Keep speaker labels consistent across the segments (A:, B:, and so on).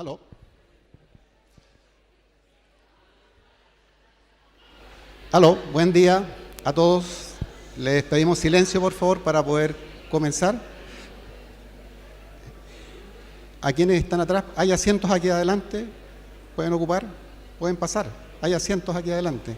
A: Aló. Aló, buen día a todos. Les pedimos silencio, por favor, para poder comenzar. A quienes están atrás, hay asientos aquí adelante, pueden ocupar, pueden pasar. Hay asientos aquí adelante.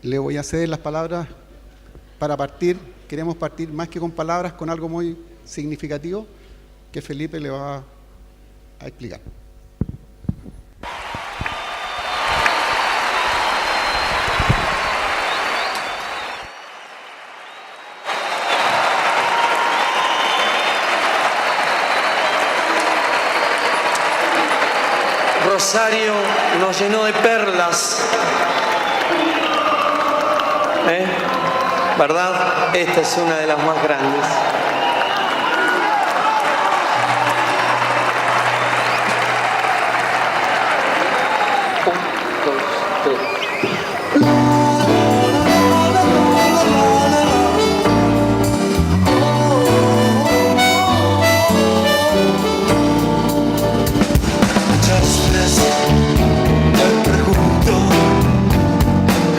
A: Le voy a ceder las palabras para partir. Queremos partir más que con palabras, con algo muy significativo que Felipe le va a explicar.
B: Rosario nos llenó de perlas. ¿Verdad? Esta es una de las más grandes.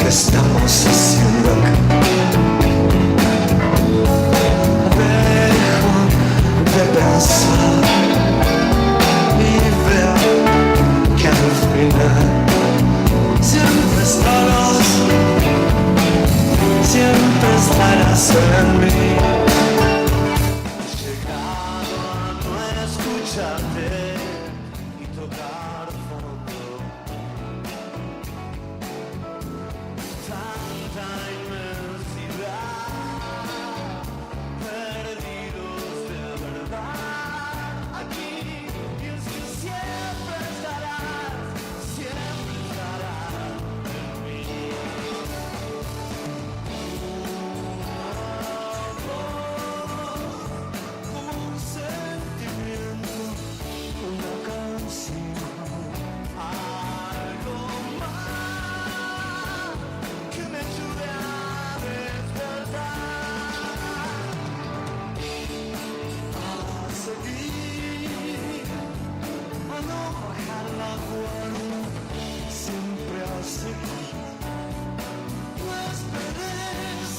C: Estamos haciendo acá. Dejo de pensar y veo que al final siempre estarás en mí. He llegado a no escucharte y tocar fondo. Tanta inmensidad, perdidos de verdad aquí, y es que siempre estarás en mí. Como un sentimiento, una canción, algo más que me ayude a despertar, a seguir, a no bajar la guardia, siempre a seguir. No esperes,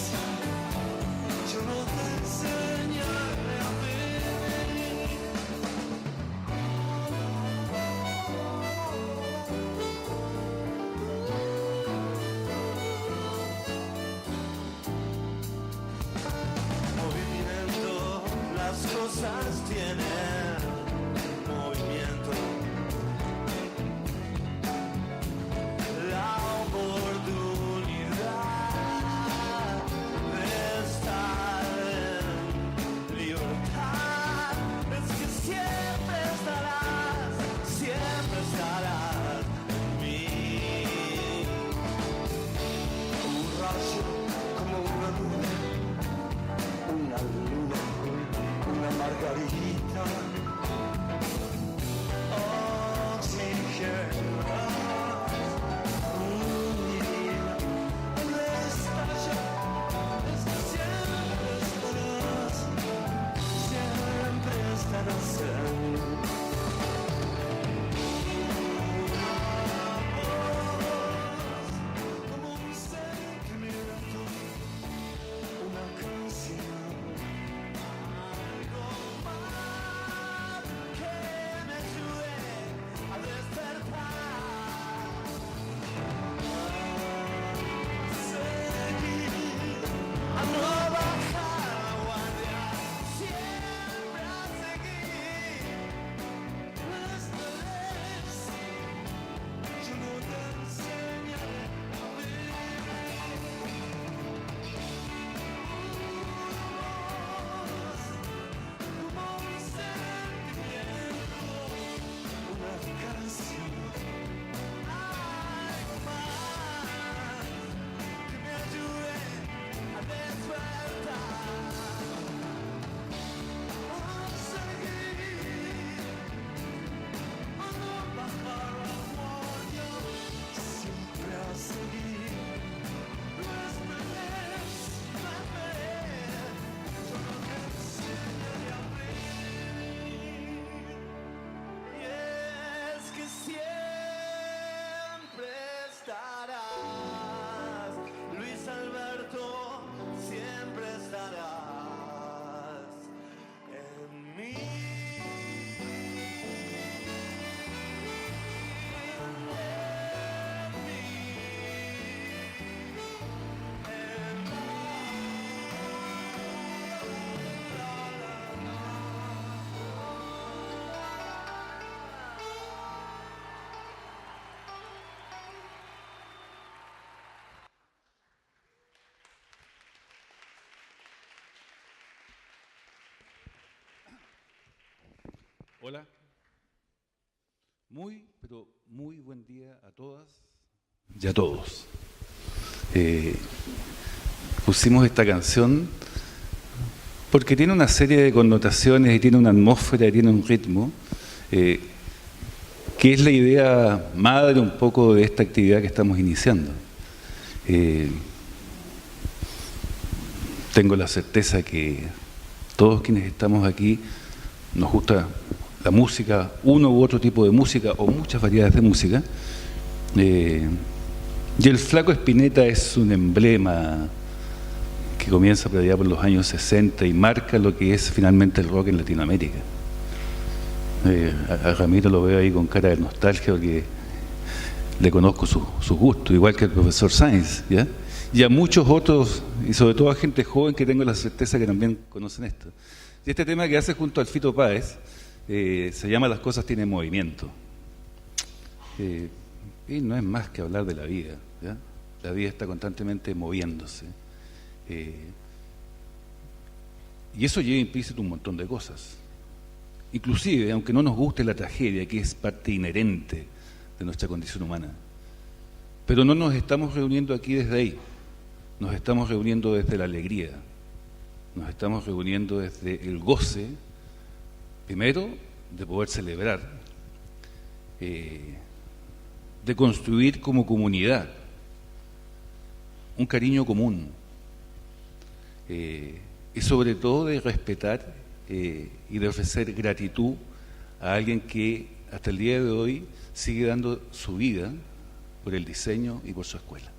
C: yo no te enseñaré a ver. Movimiento, las cosas tienen movimiento. La oportunidad de estar en libertad es que siempre estarás en mí. Un rayo como una luna, una margarita
D: Hola. Muy, pero muy buen día a todas y a todos. Pusimos esta canción porque tiene una serie de connotaciones y tiene una atmósfera y tiene un ritmo que es la idea madre un poco de esta actividad que estamos iniciando. Tengo la certeza que todos quienes estamos aquí nos gusta la música, uno u otro tipo de música o muchas variedades de música. Y el Flaco Spinetta es un emblema que comienza por allá por los años 60 y marca lo que es finalmente el rock en Latinoamérica. A Ramiro lo veo ahí con cara de nostalgia porque le conozco sus gustos, igual que el profesor Sainz, ¿ya? Y a muchos otros, y sobre todo a gente joven que tengo la certeza que también conocen esto. Y este tema que hace junto al Fito Páez se llama Las cosas tienen movimiento. Y no es más que hablar de la vida, ¿ya? La vida está constantemente moviéndose. Y eso lleva implícito un montón de cosas. Inclusive, aunque no nos guste la tragedia, que es parte inherente de nuestra condición humana, pero no nos estamos reuniendo aquí desde ahí. Nos estamos reuniendo desde la alegría, nos estamos reuniendo desde el goce, primero, de poder celebrar, de construir como comunidad un cariño común, y sobre todo de respetar y de ofrecer gratitud a alguien que hasta el día de hoy sigue dando su vida por el diseño y por su escuela.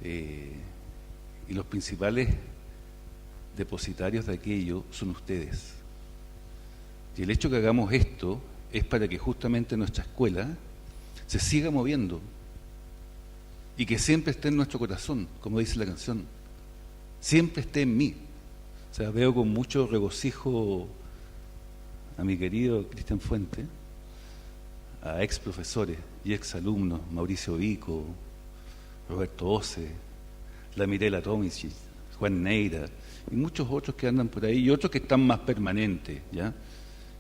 D: Y los principales depositarios de aquello son ustedes. Y el hecho que hagamos esto es para que justamente nuestra escuela se siga moviendo y que siempre esté en nuestro corazón, como dice la canción, siempre esté en mí. O sea, veo con mucho regocijo a mi querido Cristian Fuente, a ex profesores y ex alumnos, Mauricio Vico, Roberto Ose, la Mirela Tomic, Juan Neira y muchos otros que andan por ahí y otros que están más permanentes, ¿ya?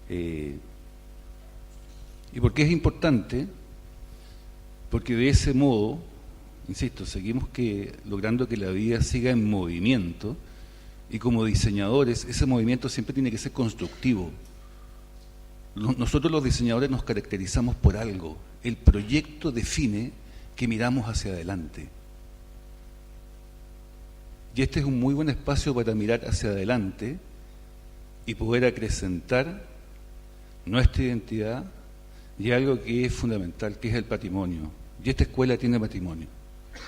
D: ¿Y por qué es importante? Porque de ese modo, insisto, seguimos logrando que la vida siga en movimiento y como diseñadores ese movimiento siempre tiene que ser constructivo. Nosotros los diseñadores nos caracterizamos por algo. El proyecto define que miramos hacia adelante. Y este es un muy buen espacio para mirar hacia adelante y poder acrecentar nuestra identidad y algo que es fundamental, que es el patrimonio. Y esta escuela tiene patrimonio.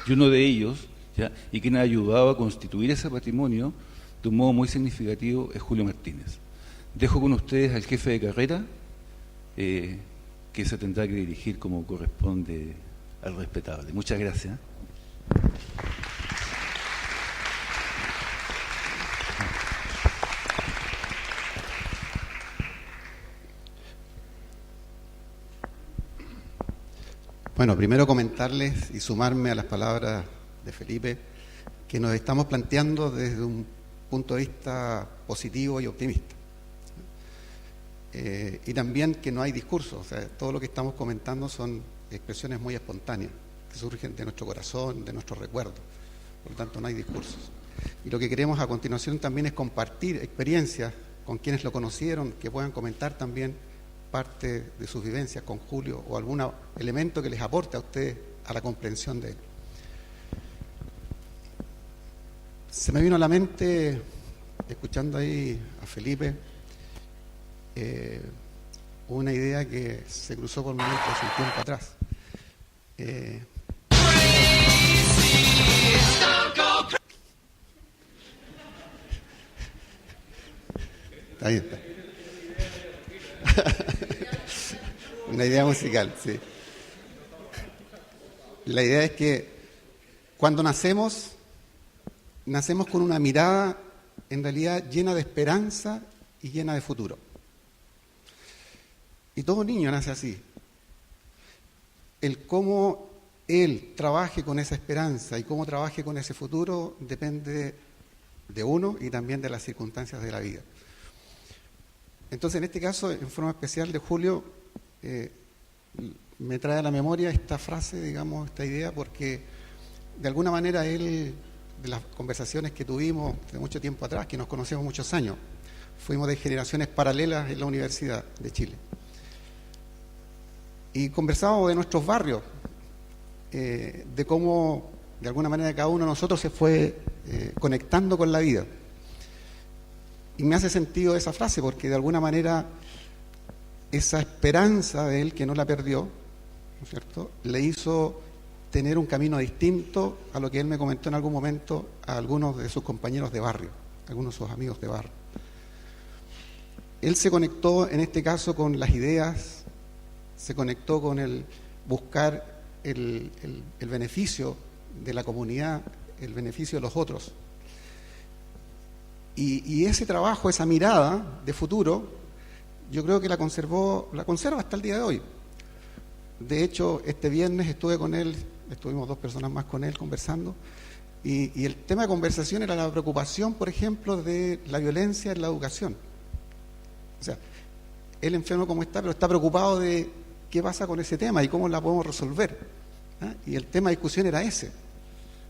D: Y uno de ellos, ¿ya? Y quien ha ayudado a constituir ese patrimonio de un modo muy significativo es Julio Martínez. Dejo con ustedes al jefe de carrera, que se tendrá que dirigir como corresponde al respetable. Muchas gracias.
A: Bueno, primero comentarles y sumarme a las palabras de Felipe, que nos estamos planteando desde un punto de vista positivo y optimista. Y también que no hay discurso, o sea, todo lo que estamos comentando son expresiones muy espontáneas, que surgen de nuestro corazón, de nuestros recuerdos, por lo tanto no hay discursos. Y lo que queremos a continuación también es compartir experiencias con quienes lo conocieron, que puedan comentar también parte de sus vivencias con Julio o algún elemento que les aporte a ustedes a la comprensión de él. Se me vino a la mente, escuchando ahí a Felipe, una idea que se cruzó por mi mente hace un tiempo atrás. Ahí está. Una idea musical, sí. La idea es que cuando nacemos con una mirada en realidad llena de esperanza y llena de futuro. Y todo niño nace así. El cómo él trabaje con esa esperanza y cómo trabaje con ese futuro depende de uno y también de las circunstancias de la vida. Entonces, en este caso, en forma especial de Julio, me trae a la memoria esta frase, digamos, esta idea, porque de alguna manera él, de las conversaciones que tuvimos de mucho tiempo atrás, que nos conocemos muchos años, fuimos de generaciones paralelas en la Universidad de Chile. Y conversábamos de nuestros barrios, de cómo, de alguna manera, cada uno de nosotros se fue conectando con la vida. Y me hace sentido esa frase, porque de alguna manera esa esperanza de él, que no la perdió, ¿no es cierto?, le hizo tener un camino distinto a lo que él me comentó en algún momento a algunos de sus compañeros de barrio, algunos de sus amigos de barrio. Él se conectó, en este caso, con las ideas, se conectó con el buscar el beneficio de la comunidad, el beneficio de los otros. Y ese trabajo, esa mirada de futuro, yo creo que la conserva hasta el día de hoy. De hecho, este viernes estuve con él, estuvimos 2 personas más con él conversando, y el tema de conversación era la preocupación, por ejemplo, de la violencia en la educación. O sea, él enfermo como está, pero está preocupado de qué pasa con ese tema y cómo la podemos resolver. ¿Ah? Y el tema de discusión era ese.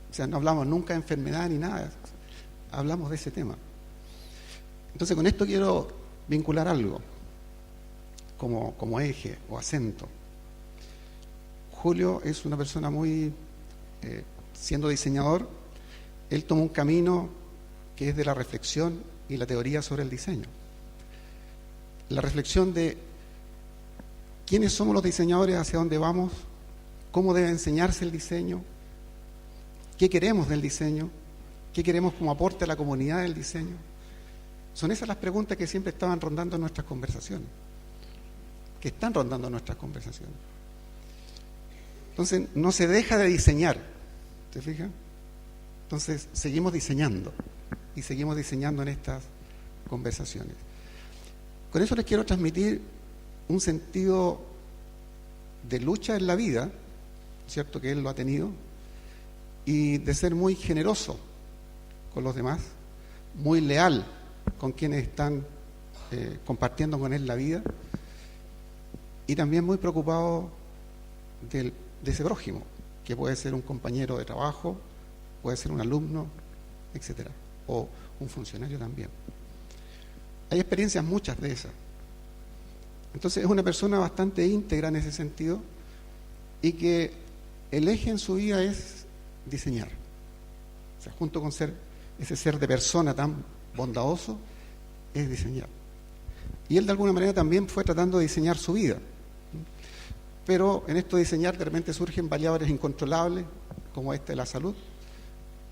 A: O sea, no hablamos nunca de enfermedad ni nada, hablamos de ese tema. Entonces, con esto quiero vincular algo como eje o acento. Julio es una persona muy, siendo diseñador, él tomó un camino que es de la reflexión y la teoría sobre el diseño. La reflexión de quiénes somos los diseñadores, hacia dónde vamos, cómo debe enseñarse el diseño, qué queremos del diseño, qué queremos como aporte a la comunidad del diseño. Son esas las preguntas que siempre estaban rondando en nuestras conversaciones, que están rondando en nuestras conversaciones. Entonces, no se deja de diseñar, ¿te fijas? Entonces, seguimos diseñando y seguimos diseñando en estas conversaciones. Con eso les quiero transmitir un sentido de lucha en la vida, ¿cierto?, que él lo ha tenido, y de ser muy generoso con los demás, muy leal con quienes están compartiendo con él la vida, y también muy preocupado de ese prójimo, que puede ser un compañero de trabajo, puede ser un alumno, etcétera, o un funcionario también. Hay experiencias muchas de esas. Entonces es una persona bastante íntegra en ese sentido, y que el eje en su vida es diseñar. O sea, junto con ese ser de persona tan bondadoso, es diseñar. Y él de alguna manera también fue tratando de diseñar su vida. Pero en esto de diseñar de repente surgen variables incontrolables, como esta de la salud,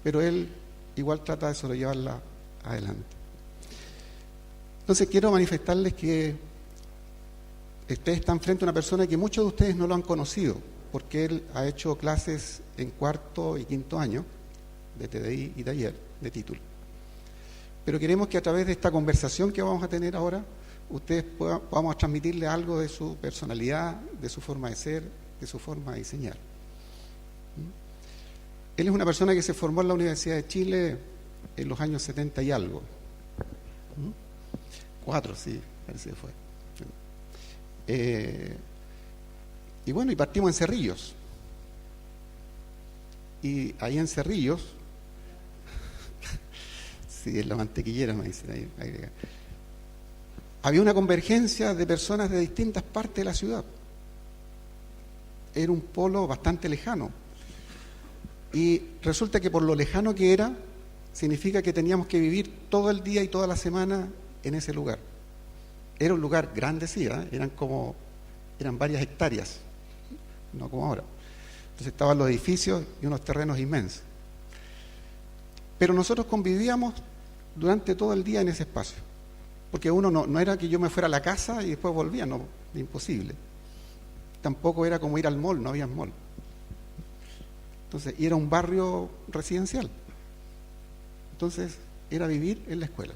A: pero él igual trata de sobrellevarla adelante. Entonces quiero manifestarles que ustedes están frente a una persona que muchos de ustedes no lo han conocido, porque él ha hecho clases en 4º y 5º año de TDI y taller de título. Pero queremos que a través de esta conversación que vamos a tener ahora, ustedes podamos transmitirle algo de su personalidad, de su forma de ser, de su forma de diseñar. Él es una persona que se formó en la Universidad de Chile en los años 70 y algo. 4, sí, parece que fue. Y bueno, y partimos en Cerrillos. Y ahí en Cerrillos, sí, en la mantequillera me dicen ahí. Había una convergencia de personas de distintas partes de la ciudad. Era un polo bastante lejano. Y resulta que por lo lejano que era, significa que teníamos que vivir todo el día y toda la semana en ese lugar. Era un lugar grande, sí, ¿eh? Eran varias hectáreas, no como ahora. Entonces estaban los edificios y unos terrenos inmensos. Pero nosotros convivíamos durante todo el día en ese espacio. Porque uno no era que yo me fuera a la casa y después volvía, no, imposible. Tampoco era como ir al mall, no había mall. Entonces, y era un barrio residencial. Entonces, era vivir en la escuela.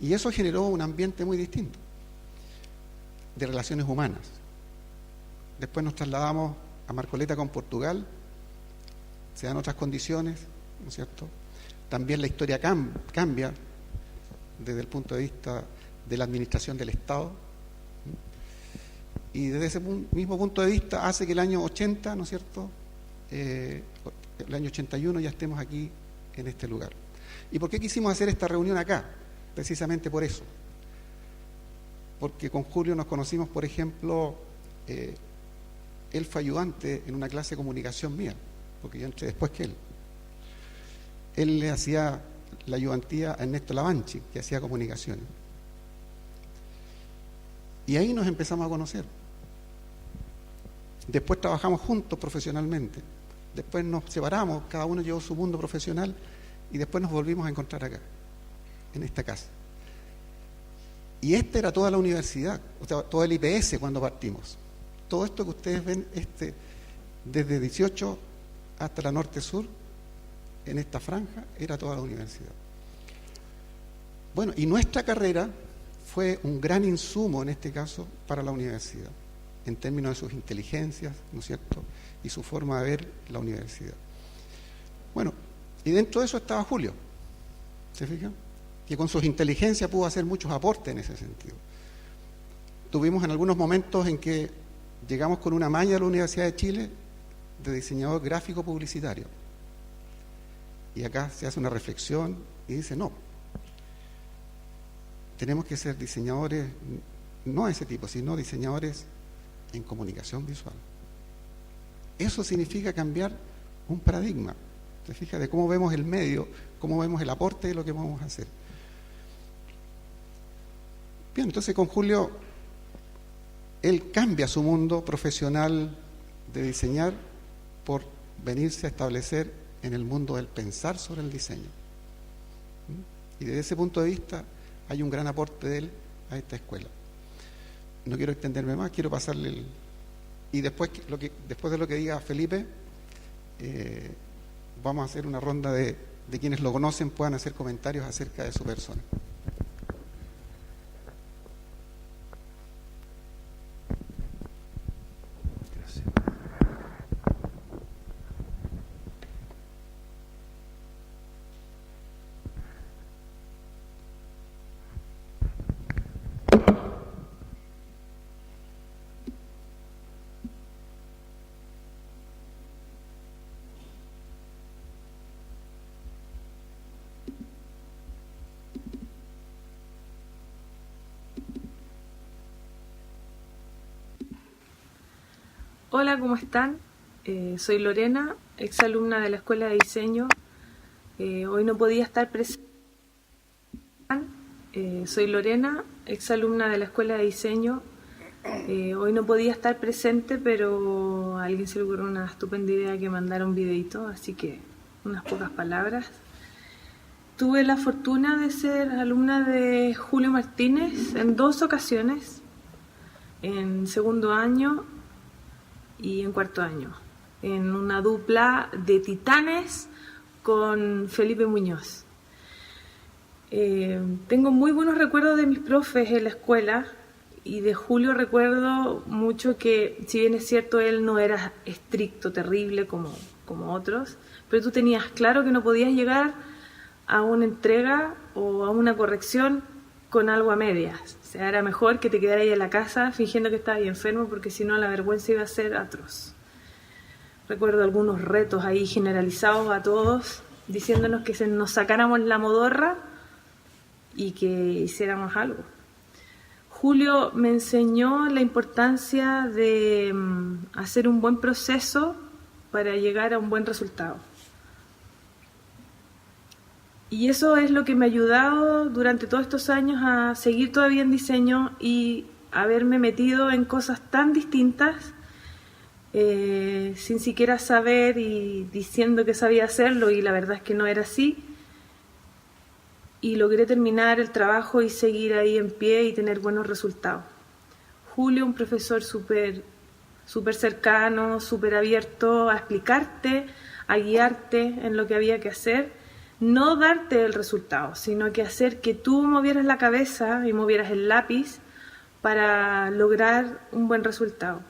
A: Y eso generó un ambiente muy distinto de relaciones humanas. Después nos trasladamos a Marcoleta con Portugal, se dan otras condiciones, ¿no es cierto? También la historia cambia desde el punto de vista de la administración del Estado. Y desde ese mismo punto de vista hace que el año 80, ¿no es cierto?, el año 81 ya estemos aquí en este lugar. ¿Y por qué quisimos hacer esta reunión acá? Precisamente por eso. Porque con Julio nos conocimos, por ejemplo, él fue ayudante en una clase de comunicación mía, porque yo entré después que él. Él le hacía la ayudantía a Ernesto Lavanchi, que hacía comunicaciones. Y ahí nos empezamos a conocer. Después trabajamos juntos profesionalmente. Después nos separamos, cada uno llevó su mundo profesional y después nos volvimos a encontrar acá, en esta casa. Y esta era toda la universidad, o sea, todo el IPS cuando partimos. Todo esto que ustedes ven, desde 18 hasta la norte-sur, en esta franja, era toda la universidad. Bueno, y nuestra carrera fue un gran insumo, en este caso, para la universidad, en términos de sus inteligencias, ¿no es cierto?, y su forma de ver la universidad. Bueno, y dentro de eso estaba Julio, ¿se fijan? Que con sus inteligencias pudo hacer muchos aportes en ese sentido. Tuvimos en algunos momentos en que llegamos con una maña a la Universidad de Chile de diseñador gráfico publicitario. Y acá se hace una reflexión y dice, no, tenemos que ser diseñadores, no de ese tipo, sino diseñadores en comunicación visual. Eso significa cambiar un paradigma, ¿te fijas?, de cómo vemos el medio, cómo vemos el aporte de lo que vamos a hacer. Bien, entonces con Julio, él cambia su mundo profesional de diseñar por venirse a establecer en el mundo del pensar sobre el diseño. Y desde ese punto de vista hay un gran aporte de él a esta escuela. No quiero extenderme más, quiero pasarle el... Y después de lo que diga Felipe, vamos a hacer una ronda de quienes lo conocen puedan hacer comentarios acerca de su persona.
D: Gracias.
E: Hola, ¿cómo están? Soy Lorena, exalumna de la Escuela de Diseño. Hoy no podía estar presente. Soy Lorena, exalumna de la Escuela de Diseño. Hoy no podía estar presente, pero a alguien se le ocurrió una estupenda idea que mandara un videito, así que unas pocas palabras. Tuve la fortuna de ser alumna de Julio Martínez en 2 ocasiones, en segundo año y en cuarto año, en una dupla de titanes con Felipe Muñoz. Tengo muy buenos recuerdos de mis profes en la escuela, y de Julio recuerdo mucho que, si bien es cierto, él no era estricto, terrible como otros, pero tú tenías claro que no podías llegar a una entrega o a una corrección con algo a medias. O sea, era mejor que te quedaras ahí en la casa fingiendo que estabas ahí enfermo, porque si no la vergüenza iba a ser atroz. Recuerdo algunos retos ahí generalizados a todos, diciéndonos que nos sacáramos la modorra y que hiciéramos algo. Julio me enseñó la importancia de hacer un buen proceso para llegar a un buen resultado. Y eso es lo que me ha ayudado durante todos estos años a seguir todavía en diseño y haberme metido en cosas tan distintas sin siquiera saber y diciendo que sabía hacerlo, y la verdad es que no era así. Y logré terminar el trabajo y seguir ahí en pie y tener buenos resultados. Julio, un profesor súper cercano, súper abierto a explicarte, a guiarte en lo que había que hacer. No darte el resultado, sino que hacer que tú movieras la cabeza y movieras el lápiz para lograr un buen resultado.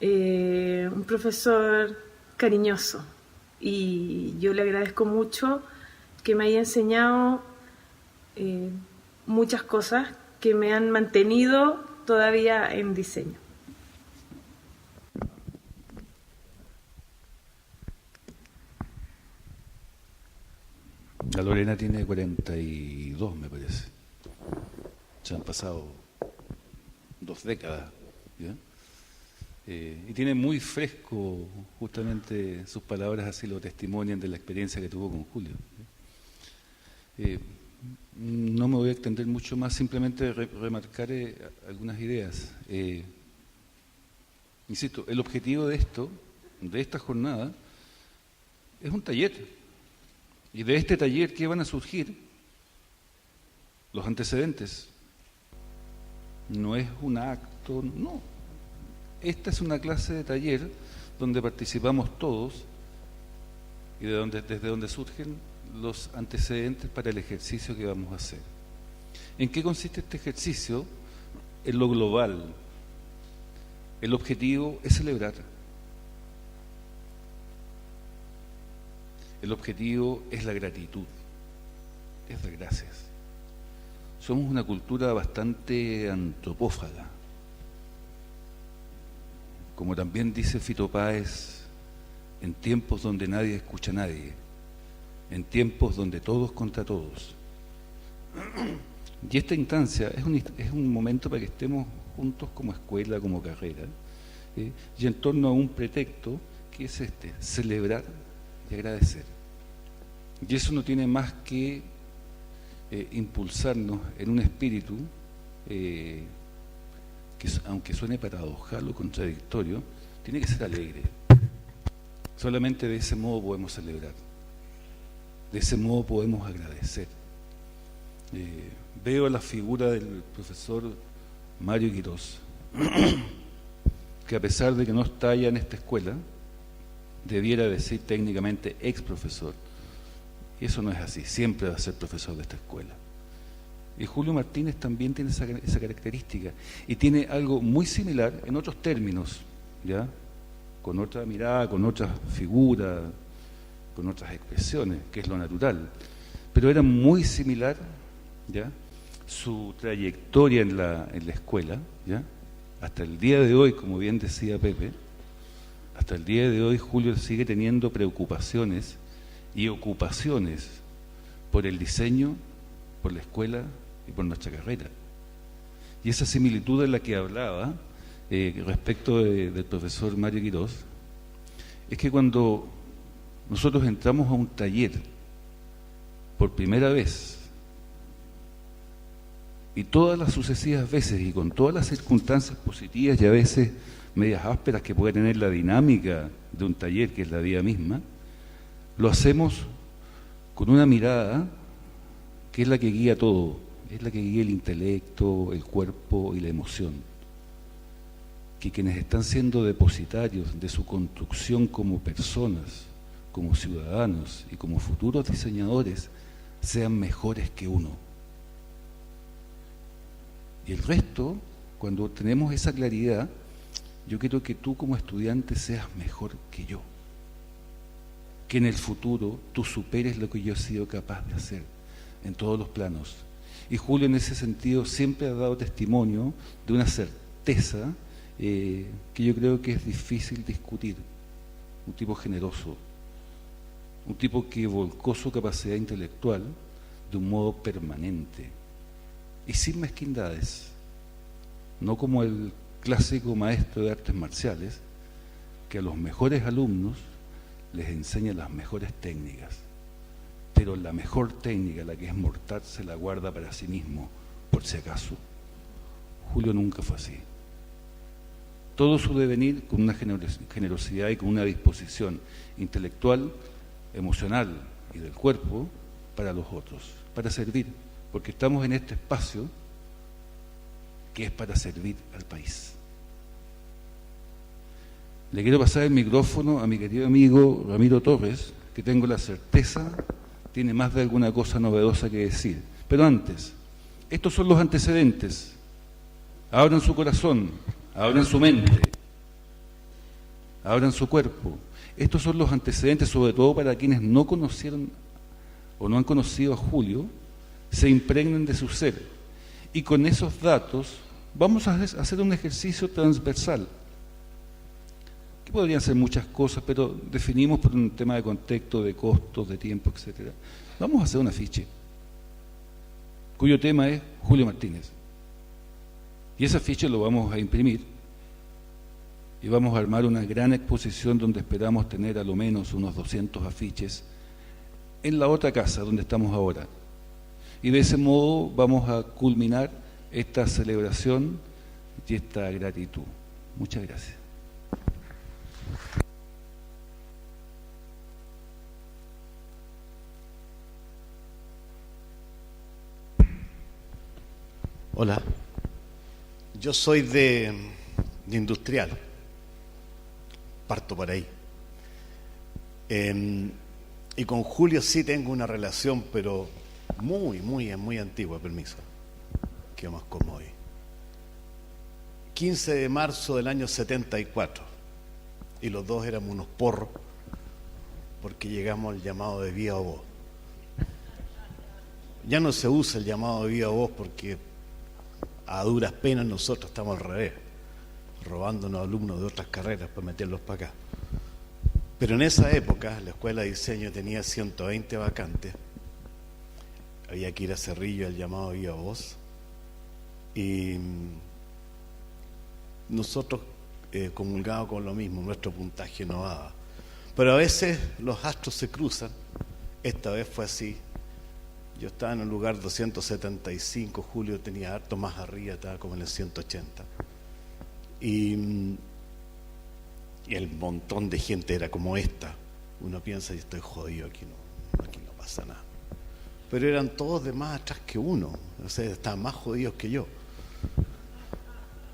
E: Un profesor cariñoso, y yo le agradezco mucho que me haya enseñado muchas cosas que me han mantenido todavía en diseño.
D: La Lorena tiene 42, me parece. Se han pasado 2 décadas, ¿ya? Y tiene muy fresco, justamente sus palabras así lo testimonian de la experiencia que tuvo con Julio. No me voy a extender mucho más, simplemente remarcar algunas ideas. Insisto, el objetivo de esta jornada, es un taller. Y de este taller, ¿qué van a surgir? Los antecedentes. No es un acto, no. Esta es una clase de taller donde participamos todos y desde donde surgen los antecedentes para el ejercicio que vamos a hacer. ¿En qué consiste este ejercicio? En lo global. El objetivo es celebrar. El objetivo es la gratitud, es dar gracias. Somos una cultura bastante antropófaga. Como también dice Fito Páez, en tiempos donde nadie escucha a nadie, en tiempos donde todos contra todos. Y esta instancia es un momento para que estemos juntos como escuela, como carrera, y en torno a un pretexto que es celebrar y agradecer. Y eso no tiene más que impulsarnos en un espíritu que, aunque suene paradojal o contradictorio, tiene que ser alegre. Solamente de ese modo podemos celebrar, de ese modo podemos agradecer. Veo la figura del profesor Mario Quirós, que a pesar de que no está ya en esta escuela, debiera decir técnicamente ex profesor, y eso no es así, siempre va a ser profesor de esta escuela. Y Julio Martínez también tiene esa característica, y tiene algo muy similar en otros términos, ¿ya? Con otra mirada, con otra figura, con otras expresiones, que es lo natural. Pero era muy similar, ¿ya? Su trayectoria en la escuela, ¿ya? Hasta el día de hoy, como bien decía Pepe, hasta el día de hoy Julio sigue teniendo preocupaciones y ocupaciones por el diseño, por la escuela y por nuestra carrera. Y esa similitud de la que hablaba respecto del profesor Mario Quirós, es que cuando nosotros entramos a un taller por primera vez, y todas las sucesivas veces, y con todas las circunstancias positivas y a veces medias ásperas que puede tener la dinámica de un taller, que es la vida misma, lo hacemos con una mirada que es la que guía todo, es la que guía el intelecto, el cuerpo y la emoción. Que quienes están siendo depositarios de su construcción como personas, como ciudadanos y como futuros diseñadores, sean mejores que uno. Y el resto, cuando tenemos esa claridad, yo quiero que tú como estudiante seas mejor que yo. Que en el futuro tú superes lo que yo he sido capaz de hacer en todos los planos. Y Julio en ese sentido siempre ha dado testimonio de una certeza que yo creo que es difícil discutir. Un tipo generoso, un tipo que volcó su capacidad intelectual de un modo permanente y sin mezquindades, no como el clásico maestro de artes marciales que a los mejores alumnos les enseña las mejores técnicas, pero la mejor técnica, la que es mortal, se la guarda para sí mismo, por si acaso. Julio nunca fue así. Todo su devenir con una generosidad y con una disposición intelectual, emocional y del cuerpo para los otros, para servir, porque estamos en este espacio que es para servir al país. Le quiero pasar el micrófono a mi querido amigo Ramiro Torres, que tengo la certeza tiene más de alguna cosa novedosa que decir. Pero antes, estos son los antecedentes. Abran su corazón, abran su mente, abran su cuerpo. Estos son los antecedentes, sobre todo para quienes no conocieron o no han conocido a Julio, se impregnen de su ser Y con esos datos vamos a hacer un ejercicio transversal, que podrían ser muchas cosas, pero definimos por un tema de contexto, de costos, de tiempo, etcétera. Vamos a hacer un afiche, cuyo tema es Julio Martínez. Y ese afiche lo vamos a imprimir y vamos a armar una gran exposición donde esperamos tener a lo menos unos 200 afiches en la otra casa donde estamos ahora. Y de ese modo vamos a culminar esta celebración y esta gratitud. Muchas gracias.
F: Hola, yo soy de industrial, parto por ahí. Y con Julio sí tengo una relación, pero muy antigua, permiso, que más como hoy. 15 de marzo del año 74, y los dos éramos unos porros, porque llegamos al llamado de viva voz. Ya no se usa el llamado de viva voz porque a duras penas nosotros estamos al revés, robándonos alumnos de otras carreras para meterlos para acá. Pero en esa época la escuela de diseño tenía 120 vacantes, había que ir a Cerrillo al llamado viva voz, y nosotros comulgábamos con lo mismo, nuestro puntaje no daba. Pero a veces los astros se cruzan, esta vez fue así. Yo estaba en el lugar 275, Julio tenía harto más arriba, estaba como en el 180. Y el montón de gente era como esta. Uno piensa, yo estoy jodido, aquí no pasa nada. Pero eran todos de más atrás que uno, o sea, estaban más jodidos que yo.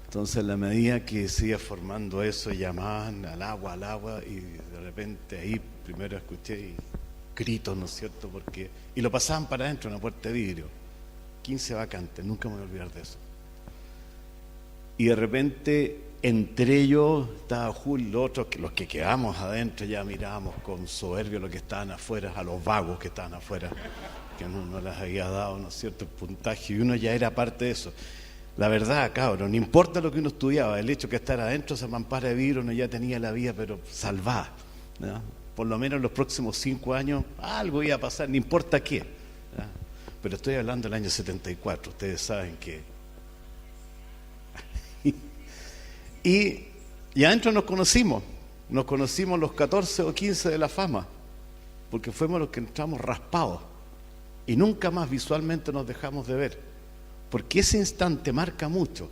F: Entonces, en la medida que se iba formando eso, llamaban al agua, y de repente ahí primero escuché gritos, ¿no es cierto? Y lo pasaban para adentro, una puerta de vidrio. 15 vacantes, nunca me voy a olvidar de eso. Y de repente, entre ellos, estaba Julio, los otros, los que quedamos adentro, ya mirábamos con soberbio lo que estaban afuera, a los vagos que estaban afuera, que no les había dado, ¿no es cierto?, el puntaje, y uno ya era parte de eso. La verdad, cabrón, no importa lo que uno estudiaba, el hecho que estar adentro de esa mampara de vidrio, uno ya tenía la vida, pero salvada, ¿no? Por lo menos en los próximos 5 años algo iba a pasar, no importa qué, ¿no? Pero estoy hablando del año 74, ustedes saben que... y adentro nos conocimos los 14 o 15 de la fama, porque fuimos los que entramos raspados, y nunca más visualmente nos dejamos de ver, porque ese instante marca mucho,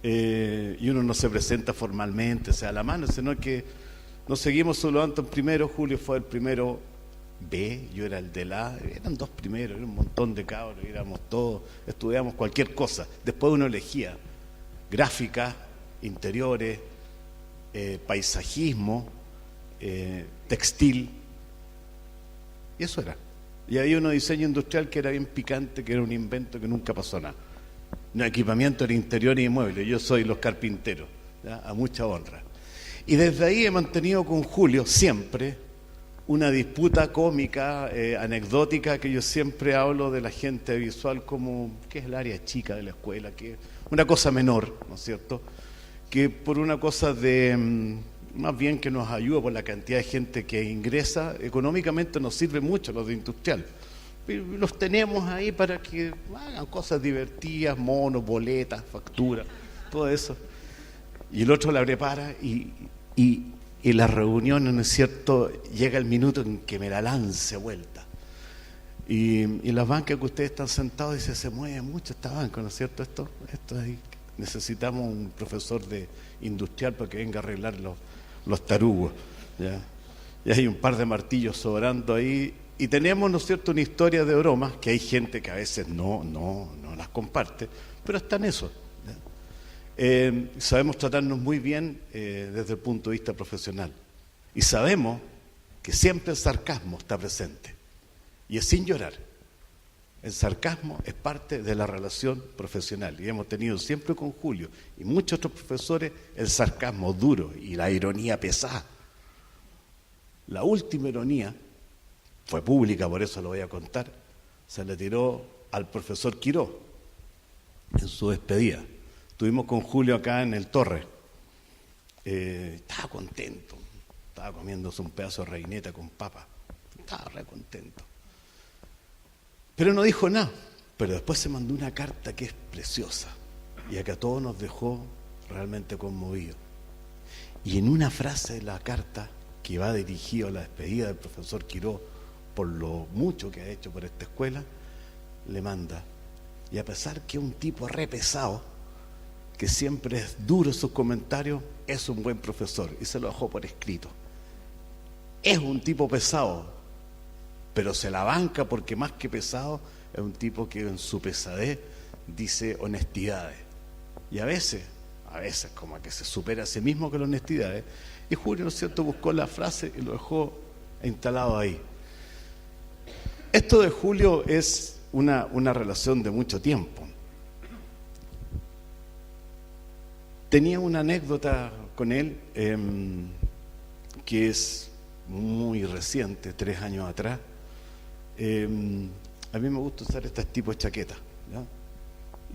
F: y uno no se presenta formalmente, o sea, a la mano, sino que nos seguimos saludando en primero. Julio fue el primero B, yo era el del A, eran 2 primeros, era un montón de cabros, éramos todos, estudiamos cualquier cosa. Después uno elegía gráfica, interiores, paisajismo, textil, y eso era. Y había uno diseño industrial que era bien picante, que era un invento que nunca pasó nada. No, equipamiento de interior y inmuebles, yo soy los carpinteros, ¿ya? A mucha honra. Y desde ahí he mantenido con Julio siempre una disputa cómica, anecdótica, que yo siempre hablo de la gente visual como que es el área chica de la escuela, que es una cosa menor, ¿no es cierto?, que por una cosa de, más bien que nos ayuda por la cantidad de gente que ingresa, económicamente nos sirve mucho los de industrial. Pero los tenemos ahí para que hagan cosas divertidas, monos, boletas, facturas, todo eso. Y el otro la prepara y la reunión, ¿no es cierto?, llega el minuto en que me la lance vuelta. Y las bancas que ustedes están sentados, dice, se mueve mucho esta banca, ¿no es cierto? Esto ahí, necesitamos un profesor de industrial para que venga a arreglar los tarugos, ¿ya? Y hay un par de martillos sobrando ahí. Y tenemos, ¿no es cierto?, una historia de bromas, que hay gente que a veces no las comparte, pero está en eso. Sabemos tratarnos muy bien desde el punto de vista profesional, y sabemos que siempre el sarcasmo está presente, y es sin llorar. El sarcasmo es parte de la relación profesional, y hemos tenido siempre con Julio y muchos otros profesores el sarcasmo duro y la ironía pesada. La última ironía fue pública, por eso lo voy a contar, se le tiró al profesor Quiró, en su despedida. Estuvimos con Julio acá en el Torre. Estaba contento, estaba comiéndose un pedazo de reineta con papa, estaba re contento. Pero no dijo nada, pero después se mandó una carta que es preciosa y a que a todos nos dejó realmente conmovidos. Y en una frase de la carta, que va dirigido a la despedida del profesor Quirós por lo mucho que ha hecho por esta escuela, le manda: y a pesar que es un tipo re pesado, que siempre es duro en sus comentarios, es un buen profesor, y se lo dejó por escrito. Es un tipo pesado, pero se la banca porque más que pesado, es un tipo que en su pesadez dice honestidades. Y a veces como que se supera a sí mismo con la honestidad. Y Julio, ¿no es cierto?, buscó la frase y lo dejó instalado ahí. Esto de Julio es una relación de mucho tiempo. Tenía una anécdota con él que es muy reciente, 3 años atrás. A mí me gusta usar este tipo de chaquetas, ¿ya?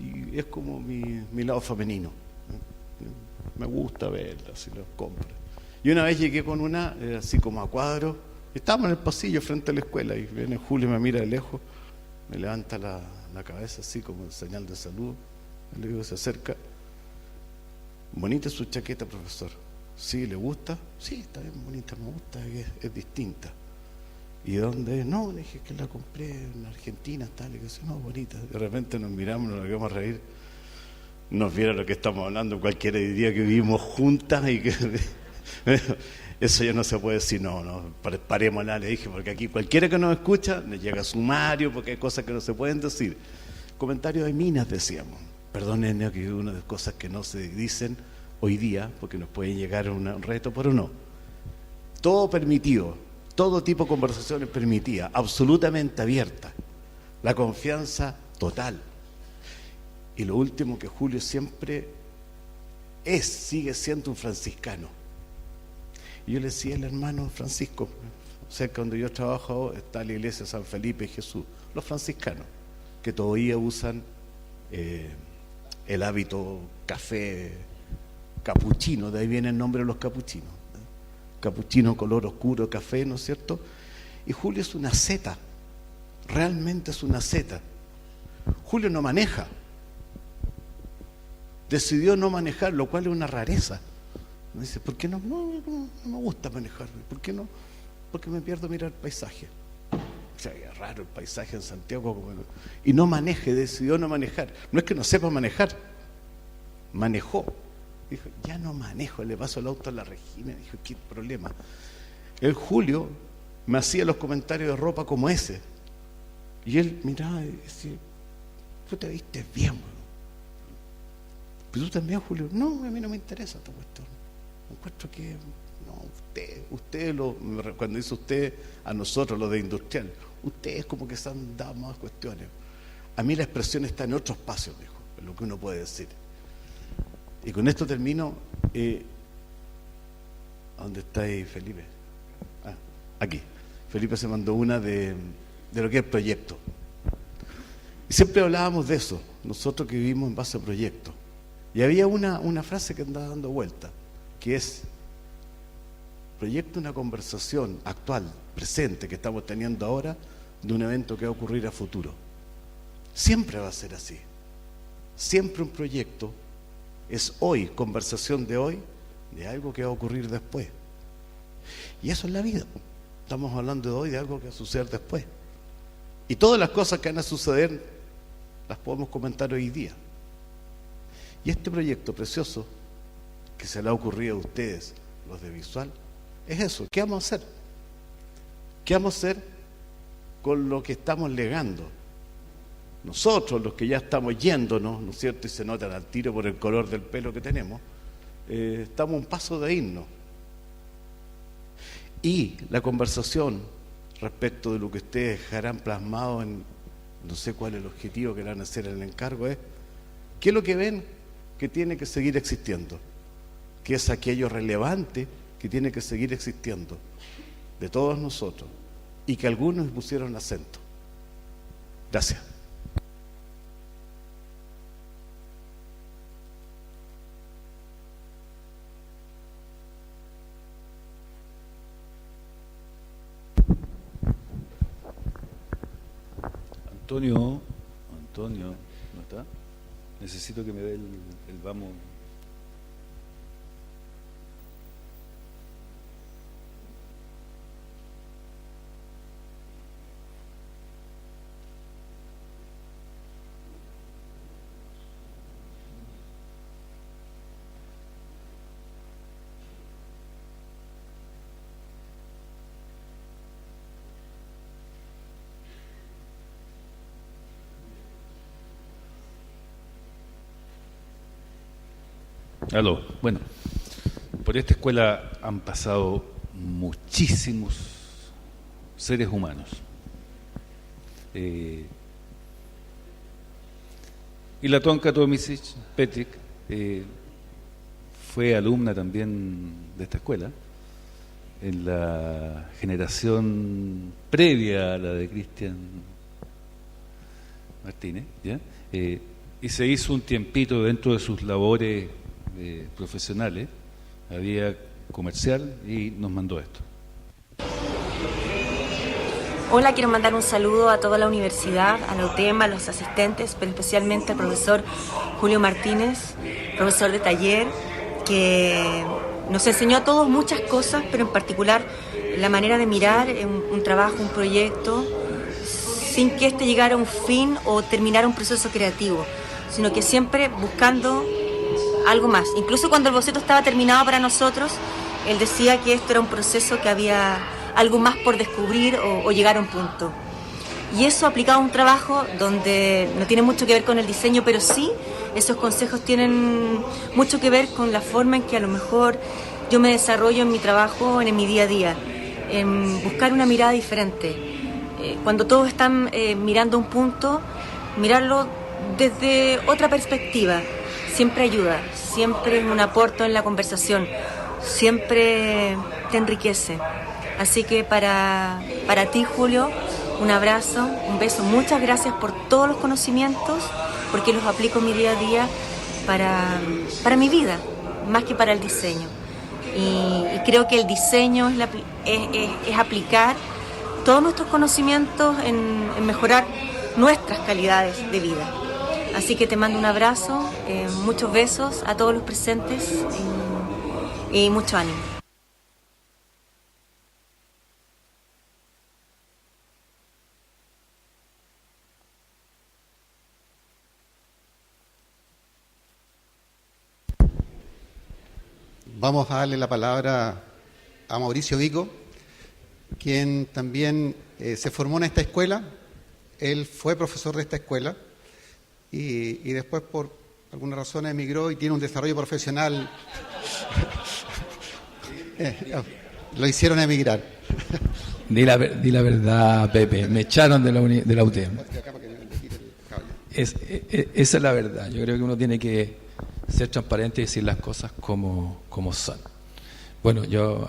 F: Y es como mi lado femenino, ¿ya? Me gusta verlas y las compro. Y una vez llegué con una, así como a cuadro, estábamos en el pasillo frente a la escuela y viene Julio y me mira de lejos, me levanta la cabeza así como en señal de saludo. Le digo, se acerca: bonita su chaqueta, profesor. ¿Sí? ¿Le gusta? Sí, está bien bonita, me gusta, es distinta. ¿Y dónde es? No, le dije que la compré en Argentina, tal. Le dije, no, bonita. De repente nos miramos, nos largamos a reír. Nos viera lo que estamos hablando, cualquiera diría que vivimos juntas y que eso ya no se puede decir. No, parémosla, le dije, porque aquí cualquiera que nos escucha nos llega sumario, porque hay cosas que no se pueden decir. Comentarios de minas, decíamos. Perdonen que una de las cosas que no se dicen hoy día, porque nos puede llegar un reto, pero no. Todo permitido, todo tipo de conversaciones permitidas, absolutamente abierta. La confianza total. Y lo último, que Julio siempre sigue siendo un franciscano. Y yo le decía al hermano Francisco, cerca donde yo trabajo está la iglesia de San Felipe y Jesús, los franciscanos, que todavía usan el hábito café capuchino, de ahí viene el nombre de los capuchinos, ¿no? Capuchino, color oscuro, café, ¿no es cierto? Y Julio es una zeta, realmente es una zeta. Julio no maneja, decidió no manejar, lo cual es una rareza. Me dice, ¿por qué no? No me gusta manejar. ¿Por qué no? Porque me pierdo mirar el paisaje. O sea, es raro el paisaje en Santiago. Y no maneje, decidió no manejar. No es que no sepa manejar, manejó. Dijo, ya no manejo, le paso el auto a la Regina. Dijo, ¿qué problema? El Julio me hacía los comentarios de ropa como ese. Y él miraba y decía, tú te viste bien, bro. ¿Pero tú también, Julio? No, a mí no me interesa esta cuestión. Encuentro que, no, usted cuando dice usted, a nosotros, los de industrial, ustedes como que se han dado más cuestiones. A mí la expresión está en otro espacio, dijo, es lo que uno puede decir. Y con esto termino. ¿Dónde está ahí Felipe? Aquí. Felipe se mandó una de lo que es el proyecto. Y siempre hablábamos de eso, nosotros que vivimos en base a proyectos. Y había una frase que andaba dando vuelta, que es: proyecto una conversación actual, presente, que estamos teniendo ahora, de un evento que va a ocurrir a futuro. Siempre va a ser así. Siempre un proyecto es hoy, conversación de hoy, de algo que va a ocurrir después. Y eso es la vida. Estamos hablando de hoy de algo que va a suceder después. Y todas las cosas que van a suceder las podemos comentar hoy día. Y este proyecto precioso que se le ha ocurrido a ustedes, los de Visual, es eso. ¿Qué vamos a hacer? ¿Qué vamos a hacer con lo que estamos legando? Nosotros, los que ya estamos yéndonos, ¿no es cierto? Y se notan al tiro por el color del pelo que tenemos, estamos a un paso de irnos. Y la conversación respecto de lo que ustedes dejarán plasmado en, no sé cuál es el objetivo que le van a hacer el encargo, es ¿qué es lo que ven que tiene que seguir existiendo? ¿Qué es aquello relevante que tiene que seguir existiendo de todos nosotros y que algunos pusieron acento? Gracias.
D: Antonio, ¿no está? Necesito que me dé el vamos. Aló. Bueno, por esta escuela han pasado muchísimos seres humanos. Y la Tonka Tomisic Petrick fue alumna también de esta escuela en la generación previa a la de Cristian Martínez, ¿ya? Y se hizo un tiempito dentro de sus labores profesionales, había comercial y nos mandó esto.
G: Hola, quiero mandar un saludo a toda la universidad, a la UTEM, a los asistentes, pero especialmente al profesor Julio Martínez, profesor de taller, que nos enseñó a todos muchas cosas, pero en particular la manera de mirar un trabajo, un proyecto, sin que este llegara a un fin o terminara un proceso creativo, sino que siempre buscando algo más. Incluso cuando el boceto estaba terminado para nosotros, él decía que esto era un proceso que había algo más por descubrir o llegar a un punto. Y eso aplicado a un trabajo donde no tiene mucho que ver con el diseño, pero sí esos consejos tienen mucho que ver con la forma en que a lo mejor yo me desarrollo en mi trabajo, en mi día a día, en buscar una mirada diferente. Cuando todos están mirando un punto, mirarlo desde otra perspectiva siempre ayuda, siempre es un aporte en la conversación, siempre te enriquece. Así que para ti, Julio, un abrazo, un beso, muchas gracias por todos los conocimientos, porque los aplico en mi día a día para mi vida, más que para el diseño. Y creo que el diseño es aplicar todos nuestros conocimientos en mejorar nuestras calidades de vida. Así que te mando un abrazo, muchos besos a todos los presentes y mucho ánimo.
A: Vamos a darle la palabra a Mauricio Vico, quien también se formó en esta escuela. Él fue profesor de esta escuela y después por alguna razón emigró y tiene un desarrollo profesional. Lo hicieron emigrar.
H: Di la verdad, Pepe. Me echaron de la UTEM. Esa es la verdad. Yo creo que uno tiene que ser transparente y decir las cosas como son. Bueno, yo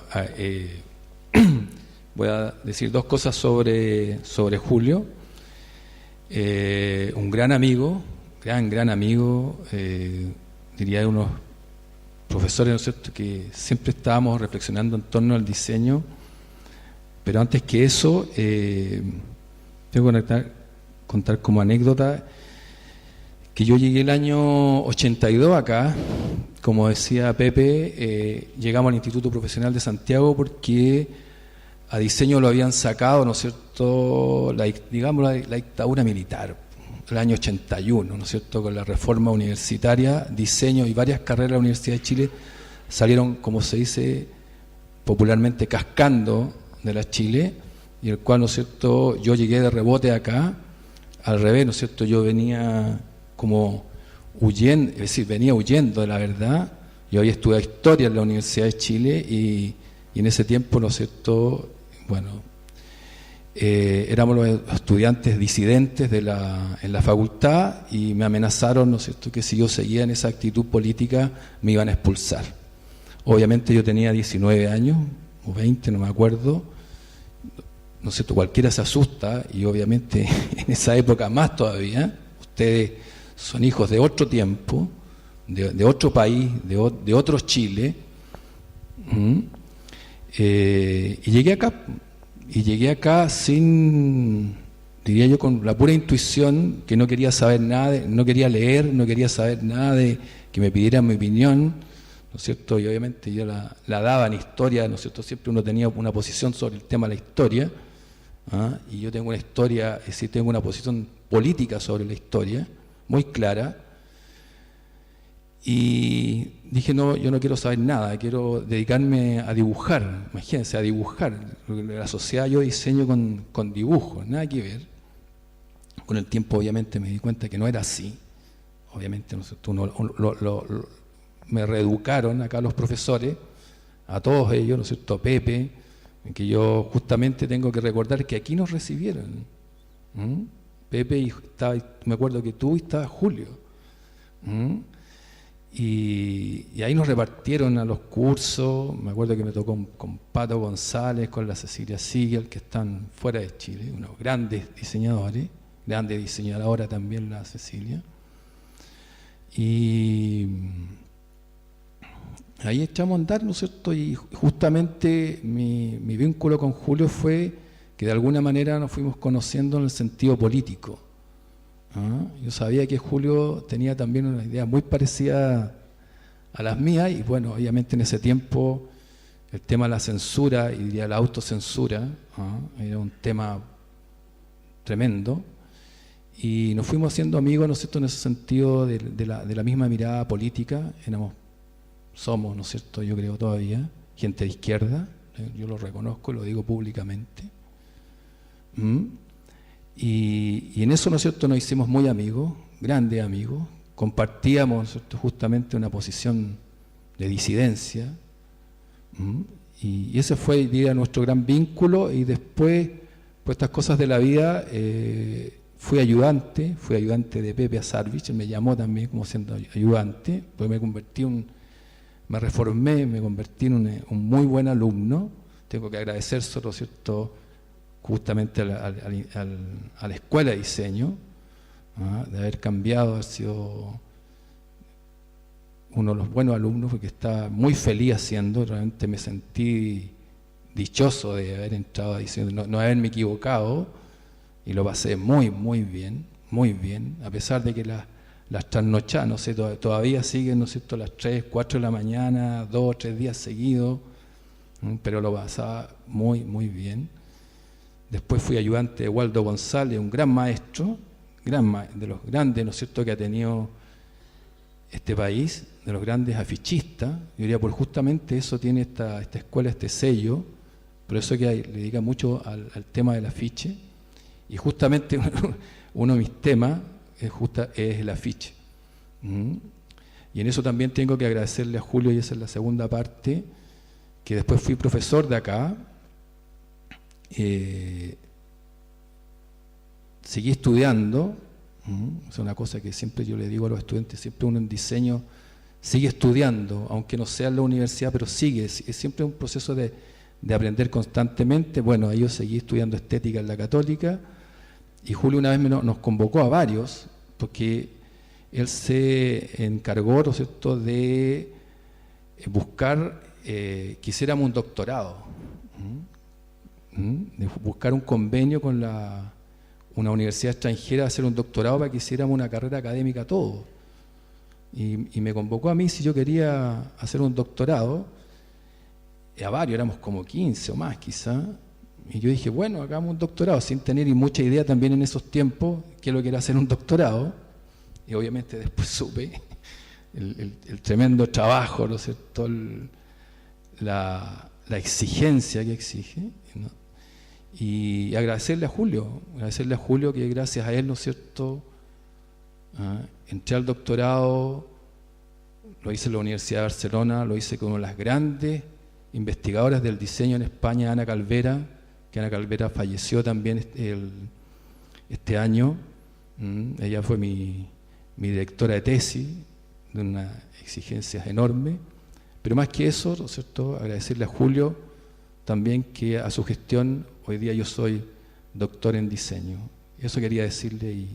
H: voy a decir dos cosas sobre Julio. Un gran amigo, gran amigo, diría unos profesores, ¿no es cierto?, que siempre estábamos reflexionando en torno al diseño, pero antes que eso, tengo que contar como anécdota que yo llegué el año 82 acá, como decía Pepe, llegamos al Instituto Profesional de Santiago porque a diseño lo habían sacado, ¿no es cierto?, la dictadura militar, el año 81, ¿no es cierto?, con la reforma universitaria, diseño y varias carreras de la Universidad de Chile salieron, como se dice popularmente, cascando de la Chile, y el cual, ¿no es cierto?, yo llegué de rebote acá, al revés, ¿no es cierto?, yo venía como huyendo, es decir, venía huyendo de la verdad. Yo había estudiado historia en la Universidad de Chile y en ese tiempo, ¿no es cierto?, bueno, éramos los estudiantes disidentes en la facultad y me amenazaron, ¿no es cierto?, que si yo seguía en esa actitud política me iban a expulsar. Obviamente yo tenía 19 años o 20, no me acuerdo, ¿no es cierto?, cualquiera se asusta y obviamente en esa época más todavía. Ustedes son hijos de otro tiempo, de otro país, de otro Chile. Y llegué acá sin diría yo, con la pura intuición, que no quería saber nada, no quería leer, no quería saber nada de que me pidieran mi opinión, ¿no es cierto? Y obviamente yo la daba en historia, ¿no es cierto? Siempre uno tenía una posición sobre el tema de la historia, ¿ah? Y yo tengo una historia, es decir, tengo una posición política sobre la historia, muy clara, y dije, no, yo no quiero saber nada, quiero dedicarme a dibujar, imagínense, a dibujar. La sociedad yo diseño con dibujos, nada que ver. Con el tiempo obviamente me di cuenta que no era así, obviamente, ¿no es cierto? Me reeducaron acá los profesores, a todos ellos, ¿no es cierto? Pepe, en que yo justamente tengo que recordar que aquí nos recibieron. Pepe, y me acuerdo que tú y estaba Julio. Y ahí nos repartieron a los cursos. Me acuerdo que me tocó con Pato González, con la Cecilia Siegel, que están fuera de Chile, unos grandes diseñadores, grande diseñadora también la Cecilia. Y ahí echamos a andar, ¿no es cierto? Y justamente mi vínculo con Julio fue que de alguna manera nos fuimos conociendo en el sentido político. Yo sabía que Julio tenía también una idea muy parecida a las mías, y bueno, obviamente en ese tiempo el tema de la censura, y diría la autocensura, era un tema tremendo, y nos fuimos haciendo amigos, ¿no es cierto?, en ese sentido de la misma mirada política. Somos, ¿no es cierto?, yo creo todavía, gente de izquierda, yo lo reconozco, lo digo públicamente. Y en eso, ¿no es cierto?, nos hicimos muy amigos, grandes amigos, compartíamos, ¿no es cierto?, justamente una posición de disidencia, y ese fue, diría, nuestro gran vínculo. Y después, pues estas cosas de la vida, fui ayudante de Pepe Azarvich, él me llamó también como siendo ayudante, pues me reformé, me convertí en un muy buen alumno. Tengo que agradecérselo, ¿no es cierto?, justamente a la escuela de diseño, de haber cambiado, haber sido uno de los buenos alumnos, porque estaba muy feliz haciendo. Realmente me sentí dichoso de haber entrado a diseño, no haberme equivocado, y lo pasé muy, muy bien, a pesar de que las trasnochadas, no sé, todavía siguen, ¿no es cierto?, las 3, 4 de la mañana, 2 o 3 días seguidos, pero lo pasaba muy, muy bien. Después fui ayudante de Waldo González, un gran maestro, de los grandes, ¿no es cierto?, que ha tenido este país, de los grandes afichistas. Yo diría, por justamente eso tiene esta escuela, este sello, por eso que le dedica mucho al tema del afiche. Y justamente uno de mis temas es el afiche. Y en eso también tengo que agradecerle a Julio, y esa es la segunda parte, que después fui profesor de acá. Seguí estudiando, es una cosa que siempre yo le digo a los estudiantes, siempre uno en diseño sigue estudiando, aunque no sea en la universidad, pero sigue, es siempre un proceso de aprender constantemente. Bueno, ahí yo seguí estudiando estética en la Católica, y Julio una vez nos convocó a varios, porque él se encargó, ¿no es cierto?, de buscar que hiciéramos un doctorado, de buscar un convenio con una universidad extranjera, hacer un doctorado para que hiciéramos una carrera académica todos. Y me convocó a mí si yo quería hacer un doctorado, a varios, éramos como 15 o más quizá, y yo dije, bueno, hagamos un doctorado, sin tener ni mucha idea también en esos tiempos que lo que era hacer un doctorado. Y obviamente después supe el tremendo trabajo, ¿no es cierto?, la exigencia que exige, ¿no? Y agradecerle a Julio, que gracias a él, ¿no es cierto?, entré al doctorado, lo hice en la Universidad de Barcelona, lo hice con una de las grandes investigadoras del diseño en España, Ana Calvera, que Ana Calvera falleció también este año. Ella fue mi directora de tesis, de unas exigencias enormes. Pero más que eso, ¿no es cierto?, agradecerle a Julio también, que a su gestión hoy día yo soy doctor en diseño. Eso quería decirle. Y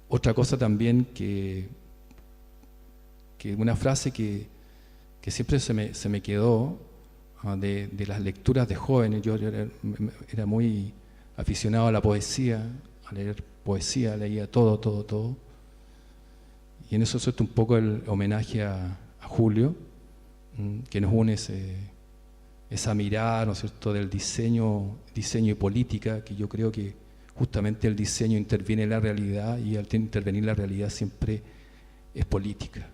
H: otra cosa también, que una frase que siempre se me quedó, de las lecturas de jóvenes. Yo era muy aficionado a la poesía, a leer poesía, leía todo, todo, todo. Y en eso es un poco el homenaje a Julio, que nos une esa mirada, ¿no es cierto?, del diseño y política, que yo creo que justamente el diseño interviene en la realidad y al intervenir la realidad siempre es política.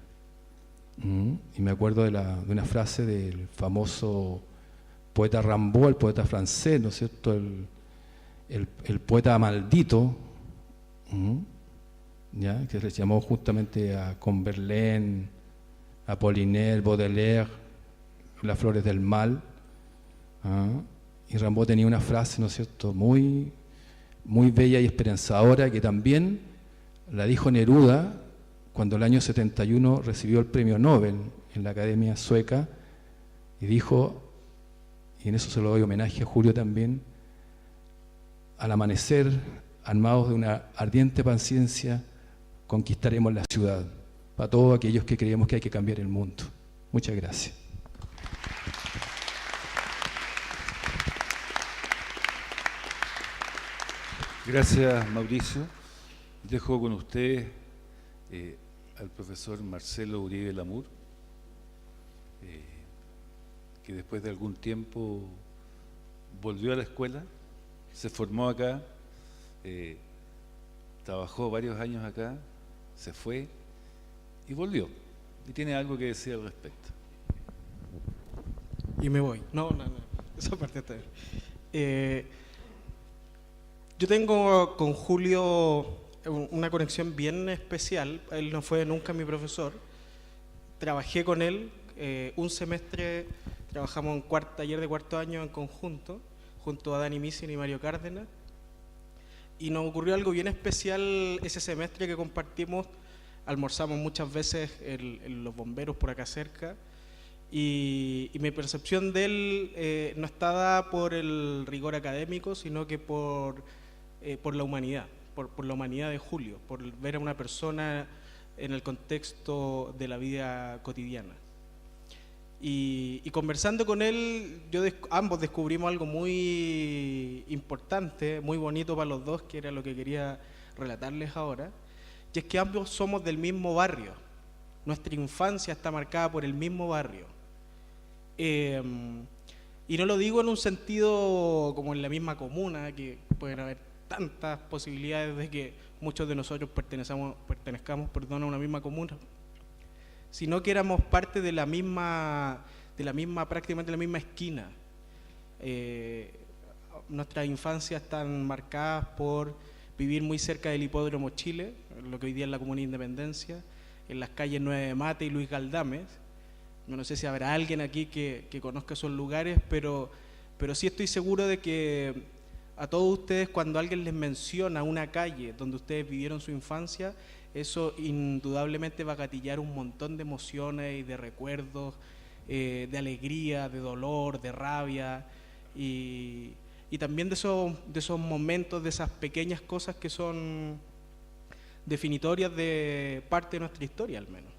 H: Y me acuerdo de una frase del famoso poeta Rimbaud, el poeta francés, ¿no es cierto?, el poeta maldito, ¿ya?, que les llamó justamente a Comberlén, a Apollinaire, Baudelaire, las flores del mal. Y Rimbaud tenía una frase, ¿no es cierto?, muy, muy bella y esperanzadora, que también la dijo Neruda cuando el año 71 recibió el premio Nobel en la Academia Sueca, y dijo, y en eso se lo doy homenaje a Julio también: al amanecer, armados de una ardiente paciencia, conquistaremos la ciudad, para todos aquellos que creemos que hay que cambiar el mundo. Muchas gracias.
D: Gracias, Mauricio. Dejo con usted al profesor Marcelo Uribe Lamour, que después de algún tiempo volvió a la escuela, se formó acá, trabajó varios años acá, se fue y volvió. Y tiene algo que decir al respecto.
I: Y me voy. No, esa parte está bien. Yo tengo con Julio una conexión bien especial. Él no fue nunca mi profesor. Trabajé con él un semestre, trabajamos en taller de cuarto año en conjunto, junto a Dani Misin y Mario Cárdenas. Y nos ocurrió algo bien especial ese semestre que compartimos. Almorzamos muchas veces en los bomberos por acá cerca. Y mi percepción de él no está dada por el rigor académico, sino que por la humanidad, por la humanidad de Julio, por ver a una persona en el contexto de la vida cotidiana. Y conversando con él, ambos descubrimos algo muy importante, muy bonito para los dos, que era lo que quería relatarles ahora, y es que ambos somos del mismo barrio. Nuestra infancia está marcada por el mismo barrio. Y no lo digo en un sentido como en la misma comuna, que pueden haber tantas posibilidades de que muchos de nosotros pertenezcamos a una misma comuna, sino que éramos parte de la misma, prácticamente la misma esquina. Nuestras infancias están marcadas por vivir muy cerca del Hipódromo Chile, lo que hoy día es la Comuna de Independencia, en las calles 9 de Mate y Luis Galdames. No sé si habrá alguien aquí que conozca esos lugares, pero sí estoy seguro de que a todos ustedes, cuando alguien les menciona una calle donde ustedes vivieron su infancia, eso indudablemente va a gatillar un montón de emociones y de recuerdos, de alegría, de dolor, de rabia, y también de esos momentos, de esas pequeñas cosas que son definitorias de parte de nuestra historia, al menos.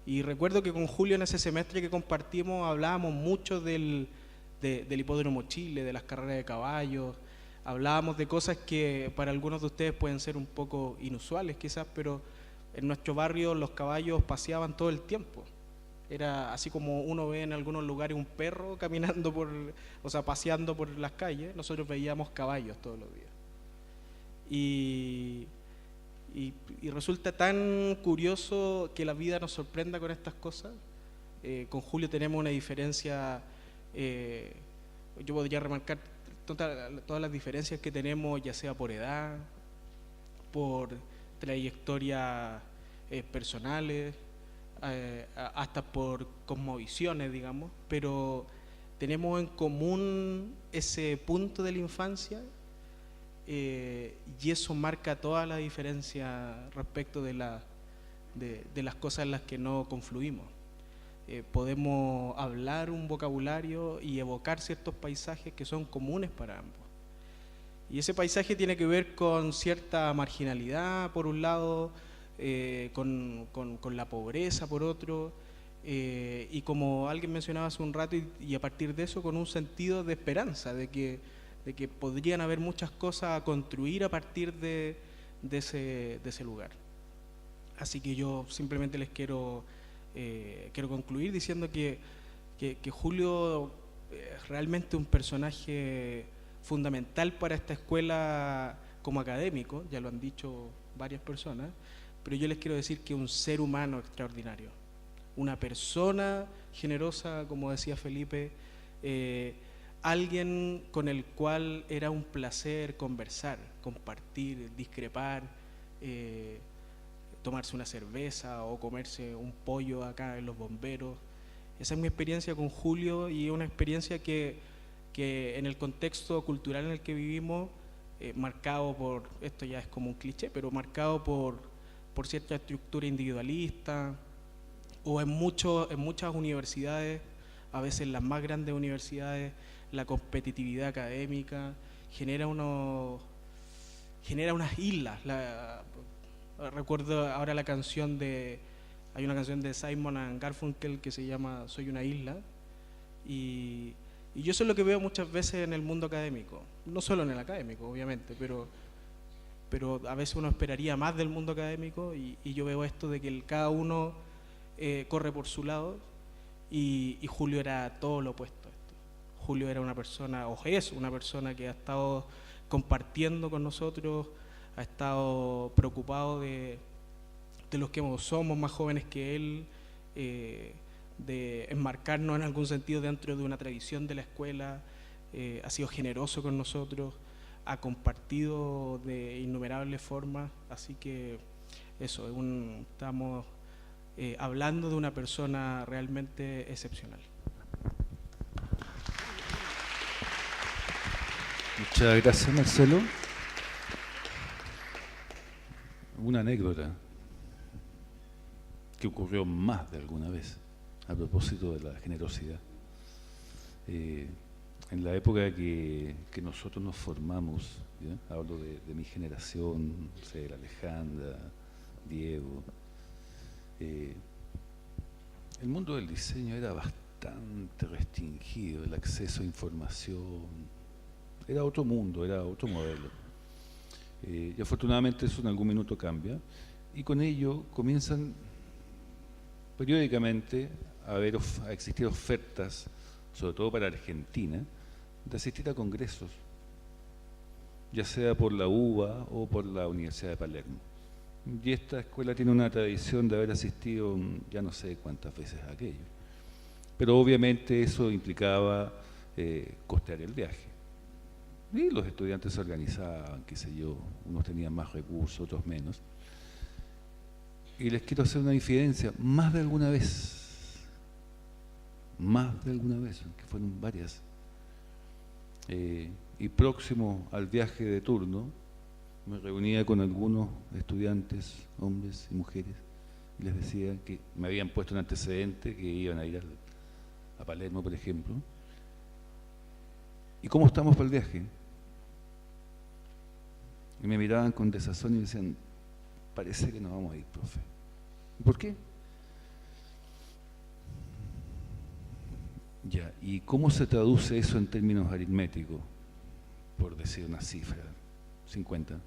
I: Y recuerdo que con Julio, en ese semestre que compartimos, hablábamos mucho del Hipódromo Chile, de las carreras de caballos. Hablábamos de cosas que para algunos de ustedes pueden ser un poco inusuales quizás, pero en nuestro barrio los caballos paseaban todo el tiempo. Era así como uno ve en algunos lugares un perro caminando paseando por las calles, nosotros veíamos caballos todos los días. Y resulta tan curioso que la vida nos sorprenda con estas cosas. Con Julio tenemos una diferencia, yo podría remarcar todas las diferencias que tenemos, ya sea por edad, por trayectorias personales, hasta por cosmovisiones, digamos, pero tenemos en común ese punto de la infancia, y eso marca toda la diferencia respecto de las cosas en las que no confluimos. Podemos hablar un vocabulario y evocar ciertos paisajes que son comunes para ambos. Y ese paisaje tiene que ver con cierta marginalidad, por un lado, con la pobreza, por otro, y como alguien mencionaba hace un rato, y a partir de eso, con un sentido de esperanza, de que de que podrían haber muchas cosas a construir a partir de ese lugar. Así que yo simplemente les quiero concluir diciendo que Julio es realmente un personaje fundamental para esta escuela como académico, ya lo han dicho varias personas, pero yo les quiero decir que un ser humano extraordinario, una persona generosa, como decía Felipe, alguien con el cual era un placer conversar, compartir, discrepar, tomarse una cerveza o comerse un pollo acá en Los Bomberos. Esa es mi experiencia con Julio, y una experiencia que en el contexto cultural en el que vivimos, marcado por, esto ya es como un cliché, pero marcado por cierta estructura individualista, o en muchas universidades, a veces las más grandes universidades, la competitividad académica genera unas islas. Recuerdo ahora hay una canción de Simon and Garfunkel que se llama Soy una isla, y yo eso es lo que veo muchas veces en el mundo académico, no solo en el académico obviamente, pero a veces uno esperaría más del mundo académico, y yo veo esto de que cada uno corre por su lado, y Julio era todo lo opuesto a esto. Julio era una persona, o es una persona que ha estado compartiendo con nosotros, ha estado preocupado de los que somos más jóvenes que él, de enmarcarnos en algún sentido dentro de una tradición de la escuela, ha sido generoso con nosotros, ha compartido de innumerables formas, así que eso, estamos hablando de una persona realmente excepcional.
D: Muchas gracias, Marcelo. Una anécdota que ocurrió más de alguna vez a propósito de la generosidad. En la época que nosotros nos formamos, ¿ya? Hablo de mi generación, no sé, la Alejandra, Diego, el mundo del diseño era bastante restringido, el acceso a información, era otro mundo, era otro modelo. Y afortunadamente eso en algún minuto cambia, y con ello comienzan periódicamente a existir ofertas, sobre todo para Argentina, de asistir a congresos, ya sea por la UBA o por la Universidad de Palermo. Y esta escuela tiene una tradición de haber asistido ya no sé cuántas veces a aquello. Pero obviamente eso implicaba costear el viaje. Y los estudiantes se organizaban, qué sé yo, unos tenían más recursos, otros menos. Y les quiero hacer una diferencia, más de alguna vez, que fueron varias, y próximo al viaje de turno, me reunía con algunos estudiantes, hombres y mujeres, y les decía que me habían puesto un antecedente, que iban a ir a Palermo, por ejemplo. ¿Y cómo estamos para el viaje? Y me miraban con desazón y me decían, parece que no vamos a ir, profe. ¿Por qué? Ya, ¿y cómo se traduce eso en términos aritméticos? Por decir una cifra, 50.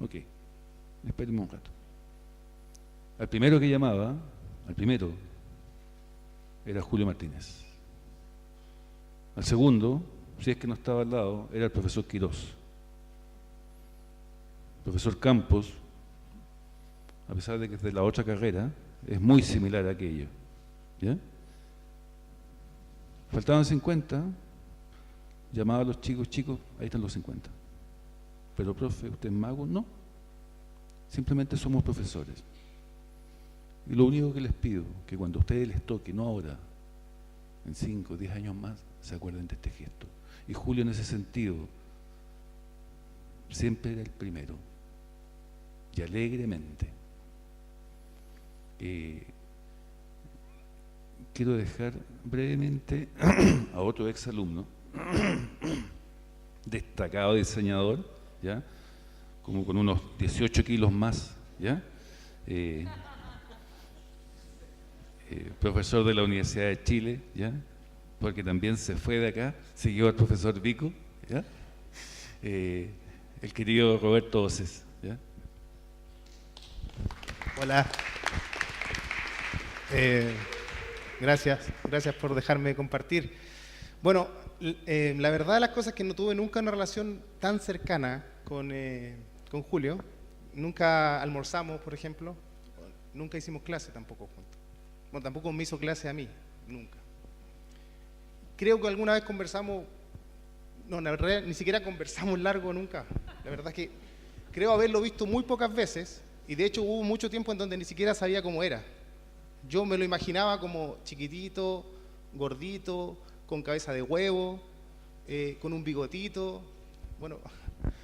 D: Ok, esperemos un rato. Al primero que llamaba, era Julio Martínez. Al segundo, si es que no estaba al lado, era el profesor Quirós. El profesor Campos, a pesar de que es de la otra carrera, es muy similar a aquello. ¿Ya? Faltaban 50, llamaba a los chicos, ahí están los 50. Pero profe, ¿usted es mago? No, simplemente somos profesores. Y lo único que les pido, que cuando a ustedes les toque, no ahora, en 5 o 10 años más, se acuerden de este gesto. Y Julio en ese sentido siempre era el primero, y alegremente. Quiero dejar brevemente a otro exalumno, destacado diseñador, ¿ya? Como con unos 18 kilos más, ¿ya? Profesor de la Universidad de Chile, ¿ya? Porque también se fue de acá, siguió al profesor Vico, ¿ya? el querido Roberto Oces. ¿Ya?
J: Hola. Gracias por dejarme compartir. Bueno, la verdad de las cosas es que no tuve nunca una relación tan cercana con Julio. Nunca almorzamos, por ejemplo. Nunca hicimos clase tampoco juntos. Bueno, tampoco me hizo clase a mí, nunca. Creo que alguna vez conversamos, no, la verdad ni siquiera conversamos largo nunca. La verdad es que creo haberlo visto muy pocas veces y de hecho hubo mucho tiempo en donde ni siquiera sabía cómo era. Yo me lo imaginaba como chiquitito, gordito, con cabeza de huevo, con un bigotito. Bueno,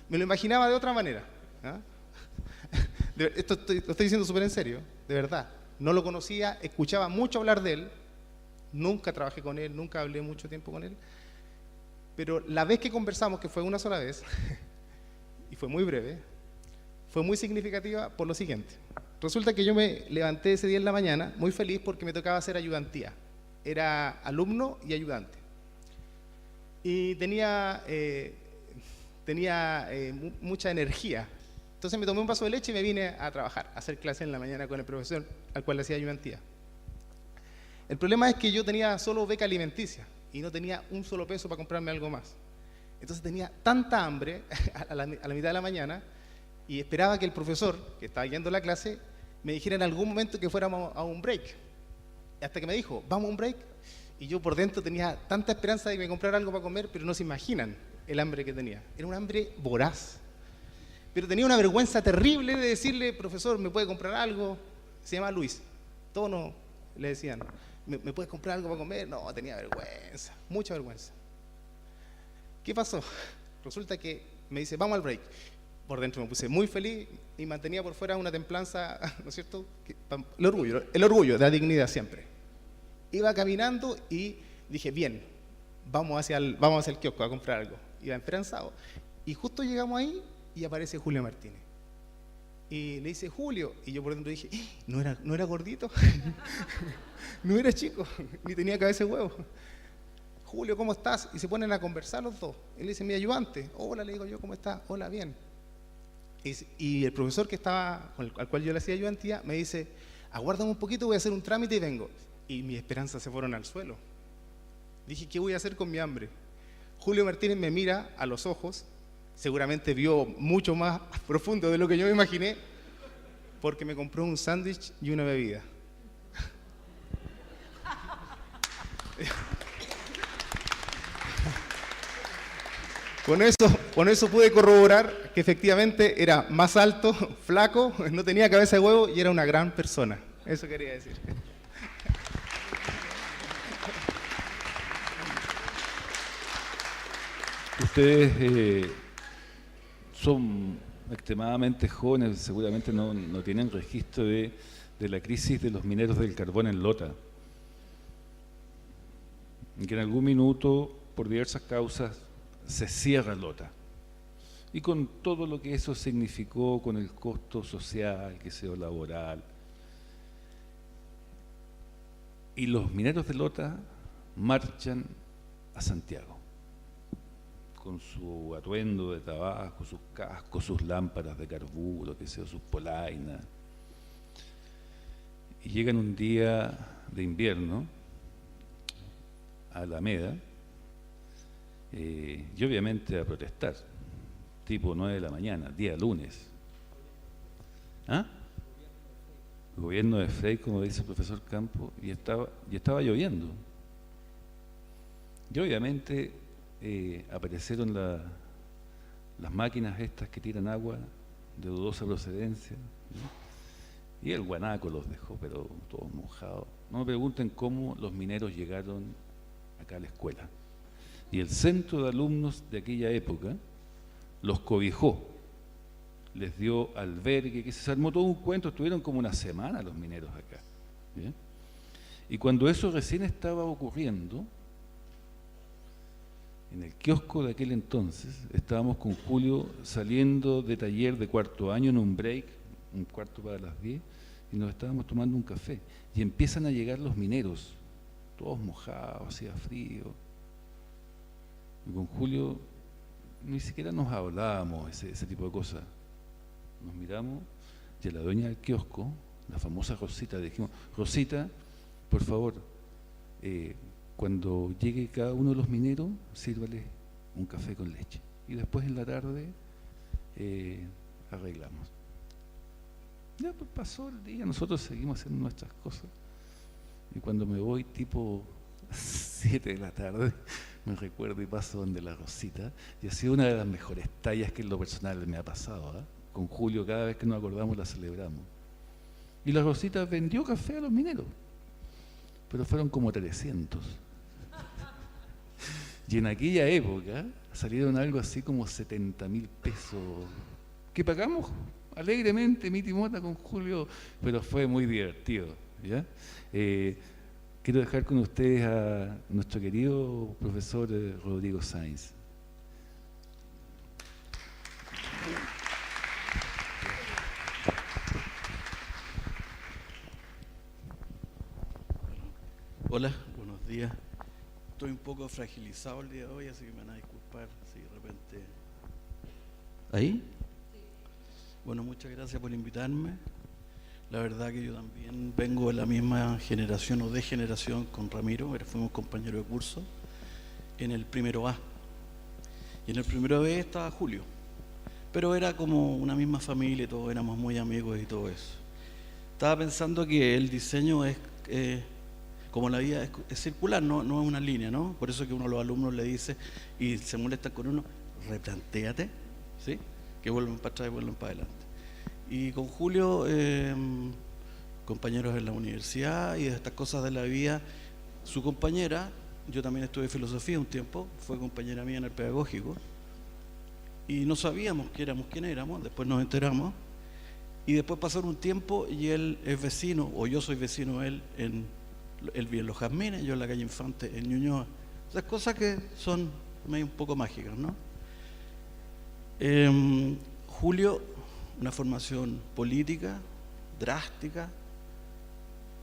J: me lo imaginaba de otra manera. ¿Ah? Lo estoy diciendo súper en serio, de verdad. No lo conocía, escuchaba mucho hablar de él, nunca trabajé con él, nunca hablé mucho tiempo con él, pero la vez que conversamos, que fue una sola vez, y fue muy breve, fue muy significativa por lo siguiente. Resulta que yo me levanté ese día en la mañana muy feliz porque me tocaba hacer ayudantía. Era alumno y ayudante. Y tenía mucha energía. Entonces me tomé un vaso de leche y me vine a trabajar, a hacer clase en la mañana con el profesor al cual le hacía ayudantía. El problema es que yo tenía solo beca alimenticia y no tenía un solo peso para comprarme algo más. Entonces tenía tanta hambre a la mitad de la mañana y esperaba que el profesor, que estaba guiando la clase, me dijera en algún momento que fuéramos a un break. Hasta que me dijo, vamos a un break. Y yo por dentro tenía tanta esperanza de que me comprara algo para comer, pero no se imaginan el hambre que tenía. Era un hambre voraz. Pero tenía una vergüenza terrible de decirle, profesor, ¿me puede comprar algo? Se llama Luis. Todos no le decían, ¿me puedes comprar algo para comer? No, tenía vergüenza, mucha vergüenza. ¿Qué pasó? Resulta que me dice, vamos al break. Por dentro me puse muy feliz y mantenía por fuera una templanza, ¿no es cierto? El orgullo de la dignidad siempre. Iba caminando y dije, bien, vamos hacia el kiosco a comprar algo. Iba esperanzado. Y justo llegamos ahí y aparece Julio Martínez. Y le dice, Julio. Y yo por dentro dije, ¿no era gordito? No era chico, ni tenía cabeza de huevo. Julio, ¿cómo estás? Y se ponen a conversar los dos. Él le dice, mi ayudante. Hola, le digo yo, ¿cómo estás? Hola, bien. Y el profesor que estaba, al cual yo le hacía ayudantía, me dice, aguárdame un poquito, voy a hacer un trámite y vengo. Y mis esperanzas se fueron al suelo. Dije, ¿qué voy a hacer con mi hambre? Julio Martínez me mira a los ojos, seguramente vio mucho más profundo de lo que yo me imaginé, porque me compró un sándwich y una bebida. Con eso pude corroborar que efectivamente era más alto, flaco, no tenía cabeza de huevo y era una gran persona. Eso quería decir.
D: Ustedes son extremadamente jóvenes, seguramente no tienen registro de la crisis de los mineros del carbón en Lota. En que en algún minuto, por diversas causas, se cierra Lota. Y con todo lo que eso significó, con el costo social, que sea laboral. Y los mineros de Lota marchan a Santiago, con su atuendo de tabaco, sus cascos, sus lámparas de carburo, que sea, sus polainas. Y llegan un día de invierno a Alameda, y obviamente a protestar, tipo 9 de la mañana, día lunes. ¿Ah? Gobierno de Frey, como dice el profesor Campo, y estaba lloviendo. Y obviamente aparecieron las máquinas estas que tiran agua de dudosa procedencia, ¿no? Y el guanaco los dejó, pero todos mojados. No me pregunten cómo los mineros llegaron acá a la escuela. Y el centro de alumnos de aquella época los cobijó, les dio albergue, que se armó todo un cuento, estuvieron como una semana los mineros acá. ¿Bien? Y cuando eso recién estaba ocurriendo, en el kiosco de aquel entonces, estábamos con Julio saliendo de taller de cuarto año en un break, un cuarto para las 10, y nos estábamos tomando un café. Y empiezan a llegar los mineros, todos mojados, hacía frío. Y con Julio ni siquiera nos hablábamos, ese tipo de cosas. Nos miramos y a la dueña del kiosco, la famosa Rosita, le dijimos: Rosita, por favor, cuando llegue cada uno de los mineros, sírvale un café con leche. Y después en la tarde arreglamos. Ya pues pasó el día, nosotros seguimos haciendo nuestras cosas. Y cuando me voy tipo 7 de la tarde, me recuerdo y paso donde la Rosita, y ha sido una de las mejores tallas que en lo personal me ha pasado, ¿eh? Con Julio, cada vez que nos acordamos la celebramos. Y la Rosita vendió café a los mineros, pero fueron como 300. Y en aquella época salieron algo así como 70.000 pesos, que pagamos alegremente, mi timota con Julio, pero fue muy divertido, ¿ya? Quiero dejar con ustedes a nuestro querido profesor Rodrigo Sáenz.
K: Hola, buenos días. Estoy un poco fragilizado el día de hoy, así que me van a disculpar si de repente... ¿Ahí? Bueno, muchas gracias por invitarme. La verdad que yo también vengo de la misma generación o de generación con Ramiro, fuimos compañeros de curso en el primero A. Y en el primero B estaba Julio. Pero era como una misma familia, todos éramos muy amigos y todo eso. Estaba pensando que el diseño es... como la vida es circular, no es una línea, ¿no? Por eso que uno a los alumnos le dice, y se molestan con uno, replantéate, ¿sí? Que vuelvan para atrás y vuelvan para adelante. Y con Julio, compañeros en la universidad y de estas cosas de la vida, su compañera, yo también estudié filosofía un tiempo, fue compañera mía en el pedagógico, y no sabíamos quién éramos, después nos enteramos, y después pasaron un tiempo y él es vecino, o yo soy vecino de él, él vive en Los Jazmines, yo en la calle Infante, en Ñuñoa. Esas cosas que son medio un poco mágicas, ¿no? Julio, una formación política, drástica,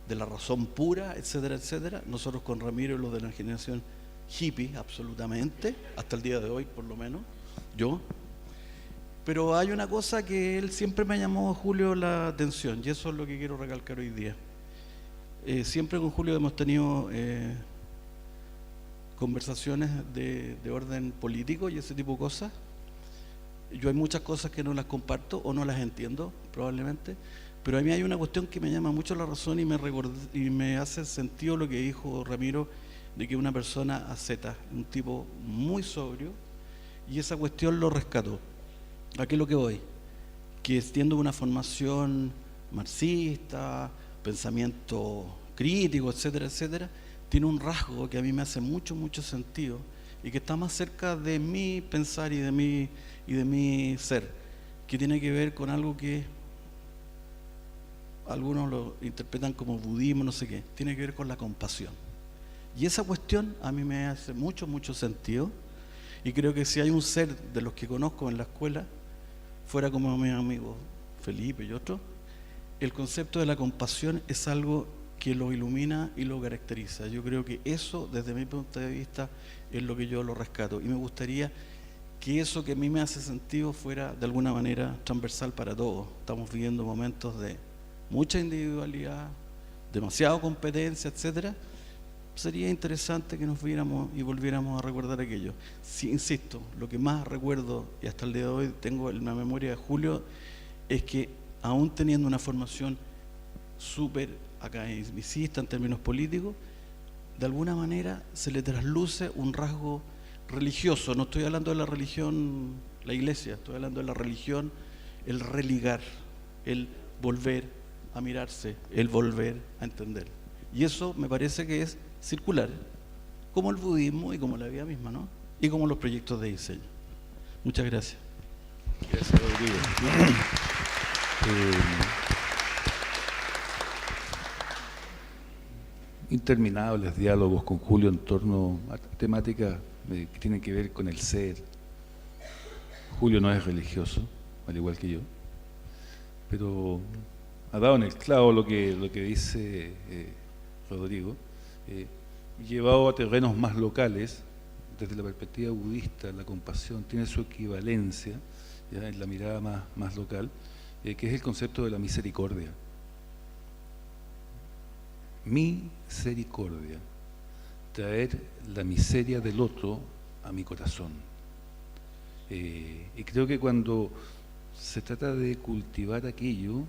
K: de la razón pura, etcétera, etcétera. Nosotros con Ramiro, los de la generación hippie, absolutamente, hasta el día de hoy, por lo menos, yo. Pero hay una cosa que él siempre me llamó, Julio, la atención, y eso es lo que quiero recalcar hoy día. Siempre con Julio hemos tenido conversaciones de orden político y ese tipo de cosas. Yo hay muchas cosas que no las comparto o no las entiendo, probablemente, pero a mí hay una cuestión que me llama mucho la razón y me hace sentido lo que dijo Ramiro, de que una persona asceta, un tipo muy sobrio, y esa cuestión lo rescató. ¿A qué es lo que voy? Que siendo una formación marxista, pensamiento crítico, etcétera, etcétera, tiene un rasgo que a mí me hace mucho, mucho sentido y que está más cerca de mi pensar y de mi ser, que tiene que ver con algo que algunos lo interpretan como budismo, no sé qué, tiene que ver con la compasión. Y esa cuestión a mí me hace mucho, mucho sentido, y creo que si hay un ser de los que conozco en la escuela, fuera como mi amigo Felipe y otros, el concepto de la compasión es algo que lo ilumina y lo caracteriza. Yo creo que eso, desde mi punto de vista, es lo que yo lo rescato. Y me gustaría que eso que a mí me hace sentido fuera de alguna manera transversal para todos. Estamos viviendo momentos de mucha individualidad, demasiada competencia, etcétera. Sería interesante que nos viéramos y volviéramos a recordar aquello. Sí, insisto, lo que más recuerdo, y hasta el día de hoy tengo en la memoria de Julio, es que aún teniendo una formación súper academicista en términos políticos, de alguna manera se le trasluce un rasgo religioso. No estoy hablando de la religión, la iglesia, estoy hablando de la religión, el religar, el volver a mirarse, el volver a entender. Y eso me parece que es circular, como el budismo y como la vida misma, ¿no? Y como los proyectos de diseño. Muchas gracias.
D: Gracias, Rodrigo. Interminables diálogos con Julio en torno a temáticas que tienen que ver con el ser. Julio no es religioso, al igual que yo, pero ha dado en el clavo lo que Rodrigo, llevado a terrenos más locales, desde la perspectiva budista, la compasión tiene su equivalencia, ya, en la mirada más local, que es el concepto de la misericordia. Misericordia, traer la miseria del otro a mi corazón. Y creo que cuando se trata de cultivar aquello,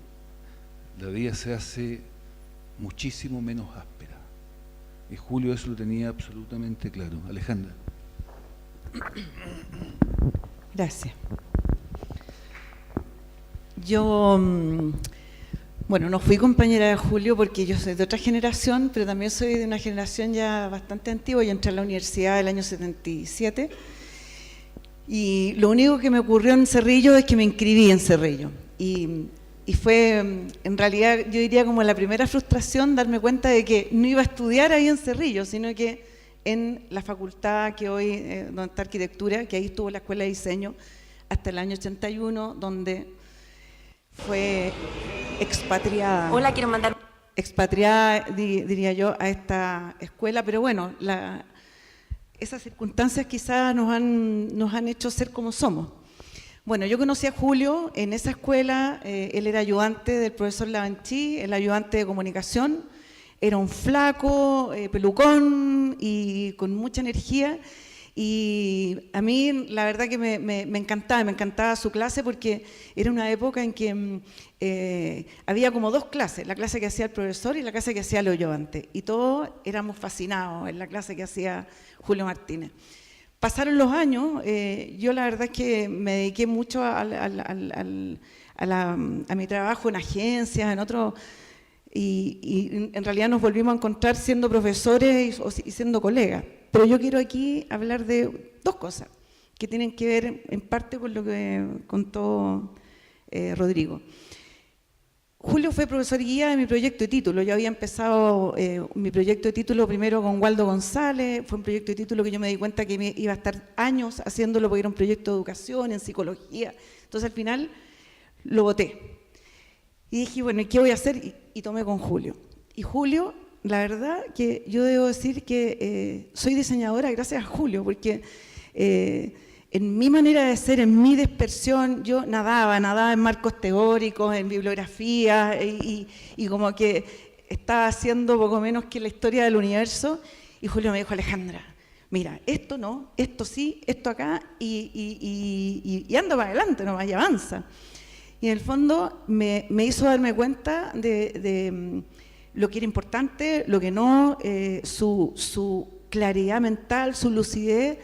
D: la vida se hace muchísimo menos áspera. Y Julio eso lo tenía absolutamente claro. Alejandra.
L: Gracias. Yo, bueno, no fui compañera de Julio porque yo soy de otra generación, pero también soy de una generación ya bastante antigua. Yo entré a la universidad el año 77 y lo único que me ocurrió en Cerrillo es que me inscribí en Cerrillo. Y fue, en realidad, yo diría como la primera frustración darme cuenta de que no iba a estudiar ahí en Cerrillo, sino que en la facultad que hoy, donde está arquitectura, que ahí estuvo la escuela de diseño hasta el año 81, donde fue expatriada.
G: Hola, quiero mandar...
L: Expatriada, diría yo, a esta escuela, pero bueno, esas circunstancias quizás nos han hecho ser como somos. Bueno, yo conocí a Julio en esa escuela, él era ayudante del profesor Lavanchi, el ayudante de comunicación, era un flaco, pelucón y con mucha energía, y a mí la verdad que me encantaba su clase porque era una época en que había como dos clases, la clase que hacía el profesor y la clase que hacía el ayudante, y todos éramos fascinados en la clase que hacía Julio Martínez. Pasaron los años, yo la verdad es que me dediqué mucho a mi trabajo en agencias, en otros, y en realidad nos volvimos a encontrar siendo profesores y siendo colegas. Pero yo quiero aquí hablar de dos cosas que tienen que ver en parte con lo que contó Rodrigo. Julio fue profesor guía de mi proyecto de título. Yo había empezado mi proyecto de título primero con Waldo González. Fue un proyecto de título que yo me di cuenta que me iba a estar años haciéndolo porque era un proyecto de educación, en psicología. Entonces al final lo boté. Y dije, bueno, ¿y qué voy a hacer? Y tomé con Julio. Y Julio, la verdad que yo debo decir que soy diseñadora gracias a Julio, porque en mi manera de ser, en mi dispersión, yo nadaba en marcos teóricos, en bibliografía, y como que estaba haciendo poco menos que la historia del universo, y Julio me dijo, Alejandra, mira, esto no, esto sí, esto acá, y anda para adelante nomás, y avanza. Y en el fondo me hizo darme cuenta de lo que era importante, lo que no, su claridad mental, su lucidez.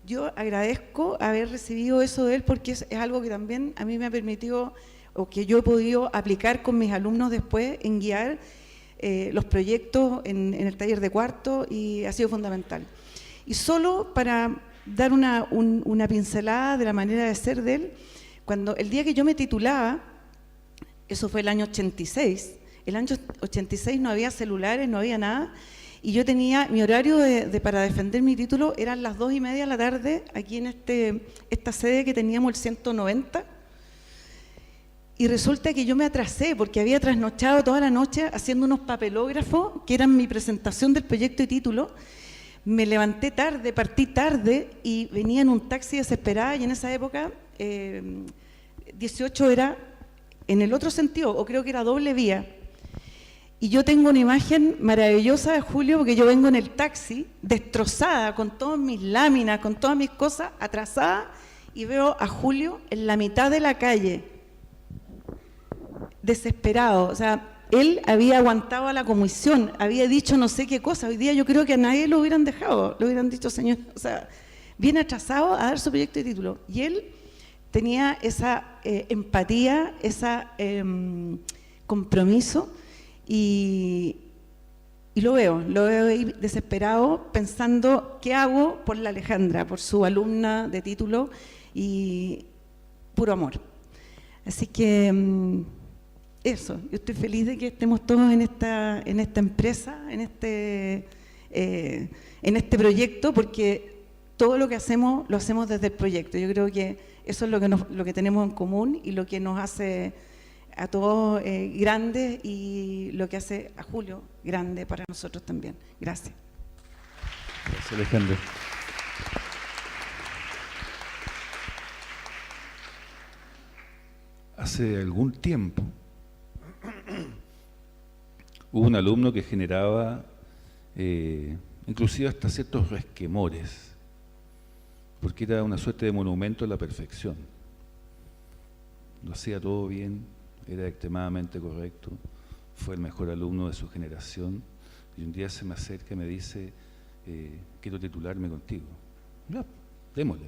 L: Yo agradezco haber recibido eso de él porque es algo que también a mí me ha permitido, o que yo he podido aplicar con mis alumnos después en guiar los proyectos en el taller de cuarto, y ha sido fundamental. Y solo para dar una pincelada de la manera de ser de él, el día que yo me titulaba, eso fue el año 86, el año 86 no había celulares, no había nada, y yo tenía, mi horario para defender mi título eran las 2:30 de la tarde, aquí en esta sede que teníamos el 190, y resulta que yo me atrasé porque había trasnochado toda la noche haciendo unos papelógrafos que eran mi presentación del proyecto de título. Me levanté tarde, partí tarde y venía en un taxi desesperada, y en esa época 18 era en el otro sentido, o creo que era doble vía. Y yo tengo una imagen maravillosa de Julio porque yo vengo en el taxi destrozada, con todas mis láminas, con todas mis cosas, atrasada, y veo a Julio en la mitad de la calle, desesperado. O sea, él había aguantado a la comisión, había dicho no sé qué cosa. Hoy día yo creo que a nadie lo hubieran dejado, lo hubieran dicho, señor, o sea, viene atrasado a dar su proyecto de título. Y él tenía esa empatía, ese compromiso. Y lo veo ahí desesperado, pensando qué hago por la Alejandra, por su alumna de título, y puro amor. Así que eso, yo estoy feliz de que estemos todos en esta empresa, en este proyecto, porque todo lo que hacemos lo hacemos desde el proyecto. Yo creo que eso es lo que tenemos en común y lo que nos hace a todos grandes, y lo que hace a Julio grande para nosotros también. Gracias.
D: Gracias, Alejandra. hace algún tiempo hubo un alumno que generaba inclusive hasta ciertos resquemores, porque era una suerte de monumento a la perfección. Lo hacía todo bien, era extremadamente correcto, fue el mejor alumno de su generación, y un día se me acerca y me dice, quiero titularme contigo. Ya, démosle.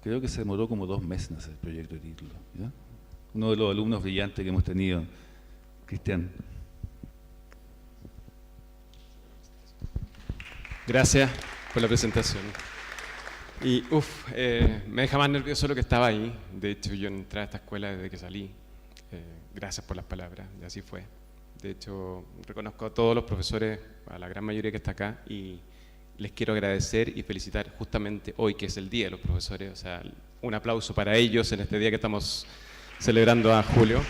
D: Creo que se demoró como 2 meses en hacer el proyecto de título, ¿ya? Uno de los alumnos brillantes que hemos tenido, Cristian.
M: Gracias por la presentación. Y me deja más nervioso lo que estaba ahí. De hecho, yo entré a esta escuela desde que salí. Gracias por las palabras, y así fue. De hecho, reconozco a todos los profesores, a la gran mayoría que está acá, y les quiero agradecer y felicitar justamente hoy, que es el Día de los Profesores. O sea, un aplauso para ellos en este día que estamos celebrando a Julio.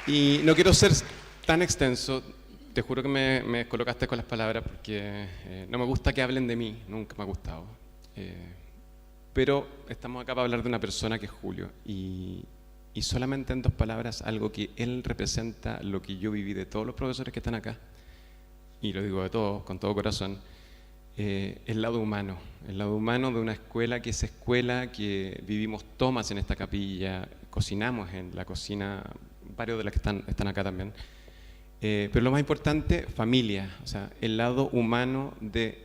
M: Y no quiero ser tan extenso. Te juro que me colocaste con las palabras porque no me gusta que hablen de mí, nunca me ha gustado. Pero estamos acá para hablar de una persona que es Julio, y solamente en 2 palabras, algo que él representa, lo que yo viví de todos los profesores que están acá, y lo digo de todos, con todo corazón, el lado humano de una escuela que es escuela, que vivimos tomas en esta capilla, cocinamos en la cocina, varios de los que están acá también. Pero lo más importante, familia, o sea, el lado humano de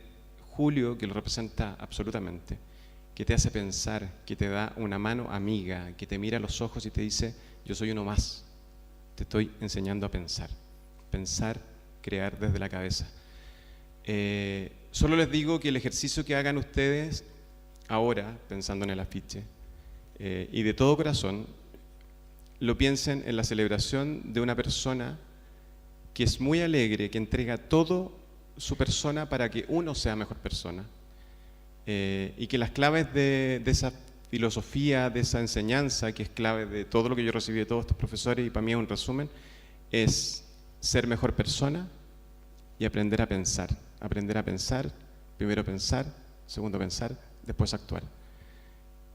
M: Julio, que lo representa absolutamente, que te hace pensar, que te da una mano amiga, que te mira a los ojos y te dice, yo soy uno más, te estoy enseñando a pensar, crear desde la cabeza. Solo les digo que el ejercicio que hagan ustedes ahora, pensando en el afiche, y de todo corazón, lo piensen en la celebración de una persona que es muy alegre, que entrega todo su persona para que uno sea mejor persona, y que las claves de esa filosofía, de esa enseñanza, que es clave de todo lo que yo recibí de todos estos profesores, y para mí es un resumen, es ser mejor persona y aprender a pensar, primero pensar, segundo pensar, después actuar.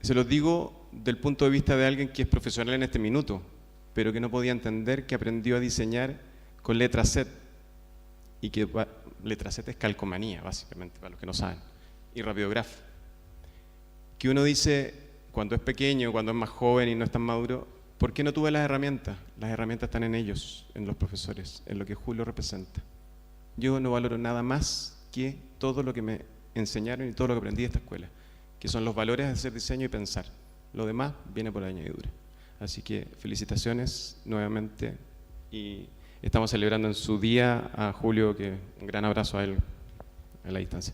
M: Se los digo del punto de vista de alguien que es profesional en este minuto, pero que no podía entender que aprendió a diseñar con letra Z, y que letra Z es calcomanía, básicamente, para los que no saben, y Rapidograph. Que uno dice, cuando es pequeño, cuando es más joven y no es tan maduro, ¿por qué no tuve las herramientas? Las herramientas están en ellos, en los profesores, en lo que Julio representa. Yo no valoro nada más que todo lo que me enseñaron y todo lo que aprendí de esta escuela, que son los valores de hacer diseño y pensar. Lo demás viene por añadidura. Así que felicitaciones nuevamente, y estamos celebrando en su día a Julio, que un gran abrazo a él a la distancia.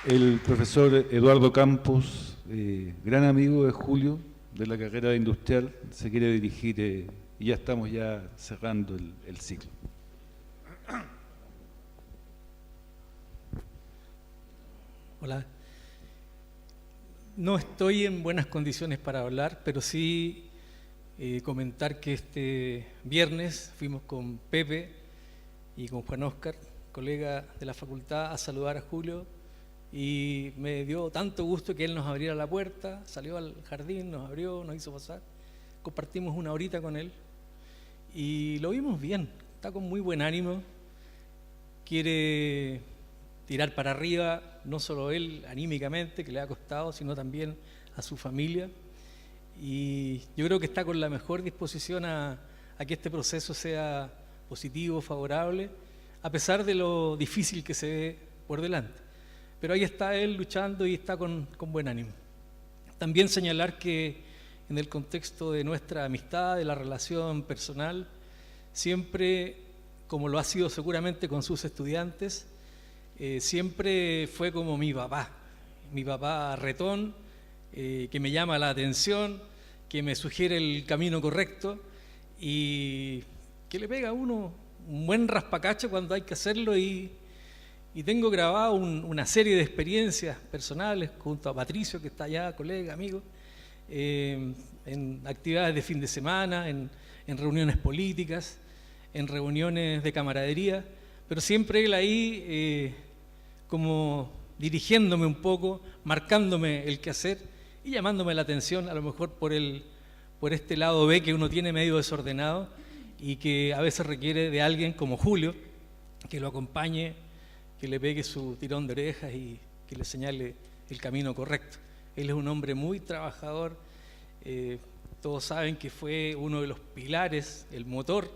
D: El profesor Eduardo Campos, gran amigo de Julio, de la carrera de industrial, se quiere dirigir, y ya estamos cerrando el ciclo.
N: Hola. No estoy en buenas condiciones para hablar, pero sí comentar que este viernes fuimos con Pepe y con Juan Óscar, colega de la facultad, a saludar a Julio, y me dio tanto gusto que él nos abriera la puerta, salió al jardín, nos abrió, nos hizo pasar, compartimos una horita con él y lo vimos bien, está con muy buen ánimo, quiere tirar para arriba, no solo él anímicamente, que le ha costado, sino también a su familia, y yo creo que está con la mejor disposición a que este proceso sea positivo, favorable, a pesar de lo difícil que se ve por delante. Pero ahí está él luchando y está con buen ánimo. También señalar que en el contexto de nuestra amistad, de la relación personal, siempre, como lo ha sido seguramente con sus estudiantes, siempre fue como mi papá retón, que me llama la atención, que me sugiere el camino correcto y que le pega a uno un buen raspacacho cuando hay que hacerlo, y tengo grabado una serie de experiencias personales junto a Patricio, que está allá, colega, amigo, en actividades de fin de semana, en reuniones políticas, en reuniones de camaradería, pero siempre él ahí como dirigiéndome un poco, marcándome el quehacer y llamándome la atención a lo mejor por este lado B que uno tiene medio desordenado y que a veces requiere de alguien como Julio que lo acompañe, que le pegue su tirón de orejas y que le señale el camino correcto. Él es un hombre muy trabajador, todos saben que fue uno de los pilares, el motor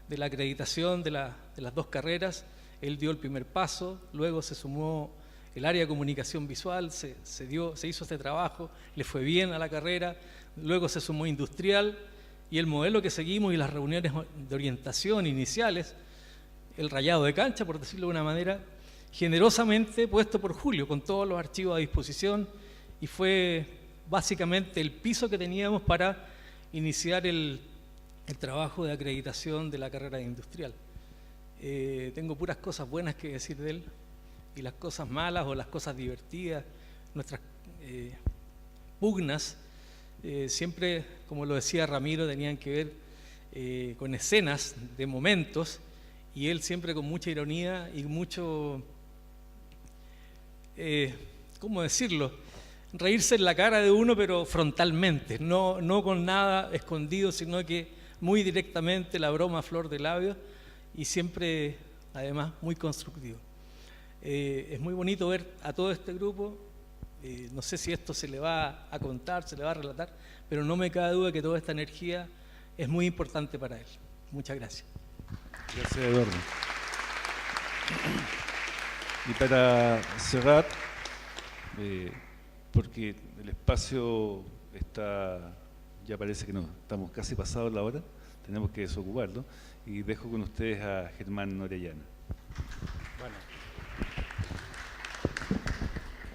N: de la acreditación de las dos carreras. Él dio el primer paso, luego se sumó el área de comunicación visual, se hizo este trabajo, le fue bien a la carrera, luego se sumó industrial y el modelo que seguimos y las reuniones de orientación iniciales, el rayado de cancha, por decirlo de una manera, generosamente puesto por Julio, con todos los archivos a disposición, y fue básicamente el piso que teníamos para iniciar el trabajo de acreditación de la carrera de industrial. Tengo puras cosas buenas que decir de él, y las cosas malas o las cosas divertidas, nuestras pugnas, siempre, como lo decía Ramiro, tenían que ver con escenas de momentos, y él siempre con mucha ironía y mucho, ¿cómo decirlo?, reírse en la cara de uno, pero frontalmente, no con nada escondido, sino que muy directamente, la broma a flor de labios, y siempre, además, muy constructivo. Es muy bonito ver a todo este grupo. No sé si esto se le va a contar, se le va a relatar, pero no me cabe duda que toda esta energía es muy importante para él. Muchas gracias.
D: Gracias, Eduardo. Y para cerrar, porque el espacio está, ya parece que no, estamos casi pasados la hora, tenemos que desocuparlo, y dejo con ustedes a Germán Orellana.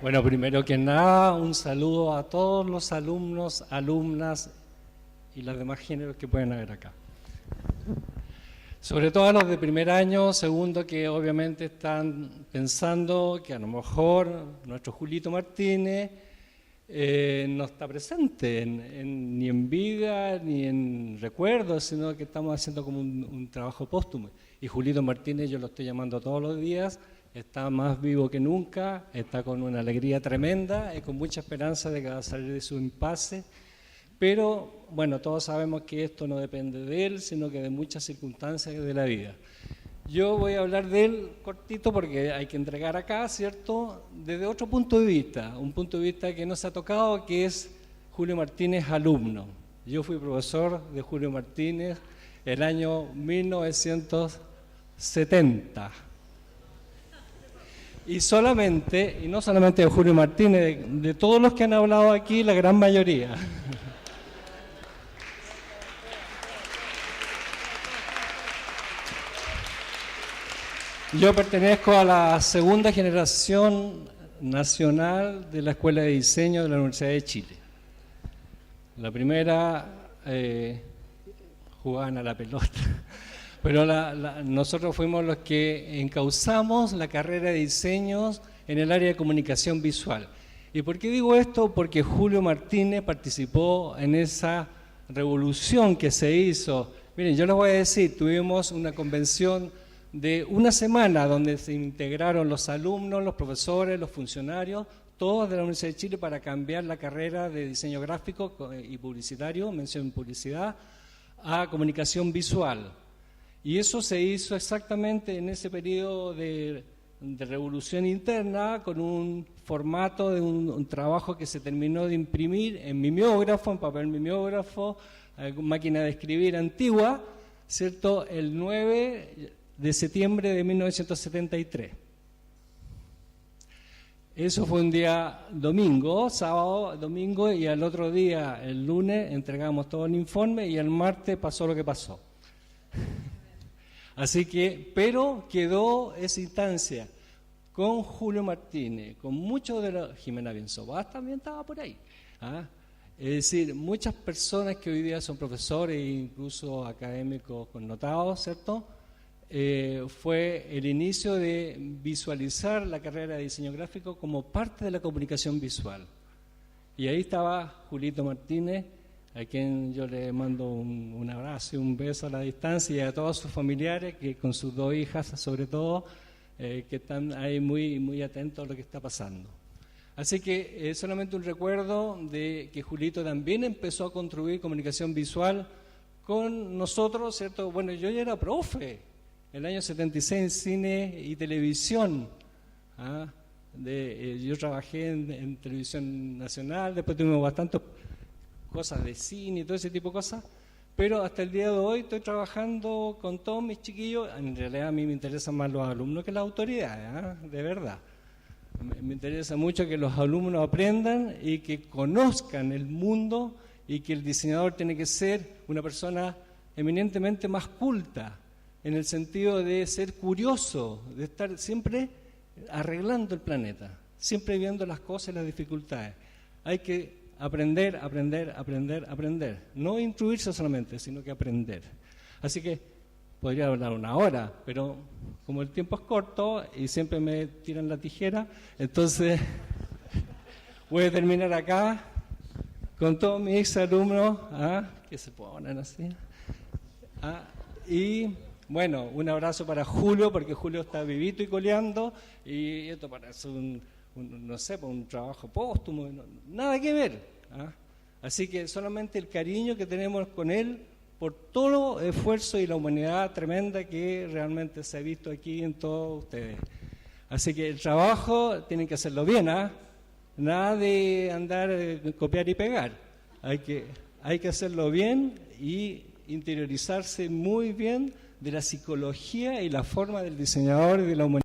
O: Bueno, primero que nada, un saludo a todos los alumnos, alumnas y los demás géneros que pueden haber acá. Sobre todo a los de primer año, segundo, que obviamente están pensando que a lo mejor nuestro Julito Martínez no está presente ni en vida ni en recuerdos, sino que estamos haciendo como un trabajo póstumo. Y Julito Martínez yo lo estoy llamando todos los días, está más vivo que nunca, está con una alegría tremenda y con mucha esperanza de que va a salir de su impasse. Pero, bueno, todos sabemos que esto no depende de él, sino que de muchas circunstancias de la vida. Yo voy a hablar de él cortito porque hay que entregar acá, ¿cierto?, desde otro punto de vista, un punto de vista que no se ha tocado, que es Julio Martínez alumno. Yo fui profesor de Julio Martínez el año 1970. Y no solamente de Julio Martínez, de todos los que han hablado aquí, la gran mayoría. Yo pertenezco a la segunda generación nacional de la Escuela de Diseño de la Universidad de Chile. La primera jugaban a la pelota, pero nosotros fuimos los que encauzamos la carrera de diseños en el área de comunicación visual. ¿Y por qué digo esto? Porque Julio Martínez participó en esa revolución que se hizo. Miren, yo les voy a decir, tuvimos una convención de una semana donde se integraron los alumnos, los profesores, los funcionarios, todos de la Universidad de Chile para cambiar la carrera de diseño gráfico y publicitario, mención publicidad, a comunicación visual. Y eso se hizo exactamente en ese periodo de revolución interna, con un formato de un trabajo que se terminó de imprimir en mimeógrafo, en papel mimeógrafo, máquina de escribir antigua, ¿cierto?, el 9 de septiembre de 1973. Eso fue un día domingo, sábado, domingo, y al otro día, el lunes, entregamos todo el informe y el martes pasó lo que pasó. Así que, pero quedó esa instancia con Julio Martínez, con muchos de los... Jimena Bienzobás también estaba por ahí. Es decir, muchas personas que hoy día son profesores e incluso académicos connotados, ¿cierto?, fue el inicio de visualizar la carrera de diseño gráfico como parte de la comunicación visual. Y ahí estaba Julito Martínez, a quien yo le mando un abrazo y un beso a la distancia, y a todos sus familiares, que con sus dos hijas sobre todo, que están ahí muy atentos a lo que está pasando. Así que solamente un recuerdo de que Julito también empezó a construir comunicación visual con nosotros, ¿cierto? Bueno, yo ya era profe, el año 76 en cine y televisión. Yo trabajé en televisión nacional, después tuvimos bastantes cosas de cine y todo ese tipo de cosas, pero hasta el día de hoy estoy trabajando con todos mis chiquillos. En realidad a mí me interesan más los alumnos que las autoridades, de verdad. Me interesa mucho que los alumnos aprendan y que conozcan el mundo, y que el diseñador tiene que ser una persona eminentemente más culta, en el sentido de ser curioso, de estar siempre arreglando el planeta, siempre viendo las cosas y las dificultades. Hay que aprender, no instruirse solamente, sino que aprender. Así que podría hablar una hora, pero como el tiempo es corto y siempre me tiran la tijera, entonces voy a terminar acá con todos mis exalumnos, que se ponen así. Y bueno, un abrazo para Julio, porque Julio está vivito y coleando, y esto parece un trabajo póstumo, nada que ver. Así que solamente el cariño que tenemos con él por todo el esfuerzo y la humanidad tremenda que realmente se ha visto aquí en todos ustedes. Así que el trabajo tienen que hacerlo bien, nada de andar copiar y pegar. Hay que hacerlo bien y interiorizarse muy bien de la psicología y la forma del diseñador y de la humanidad.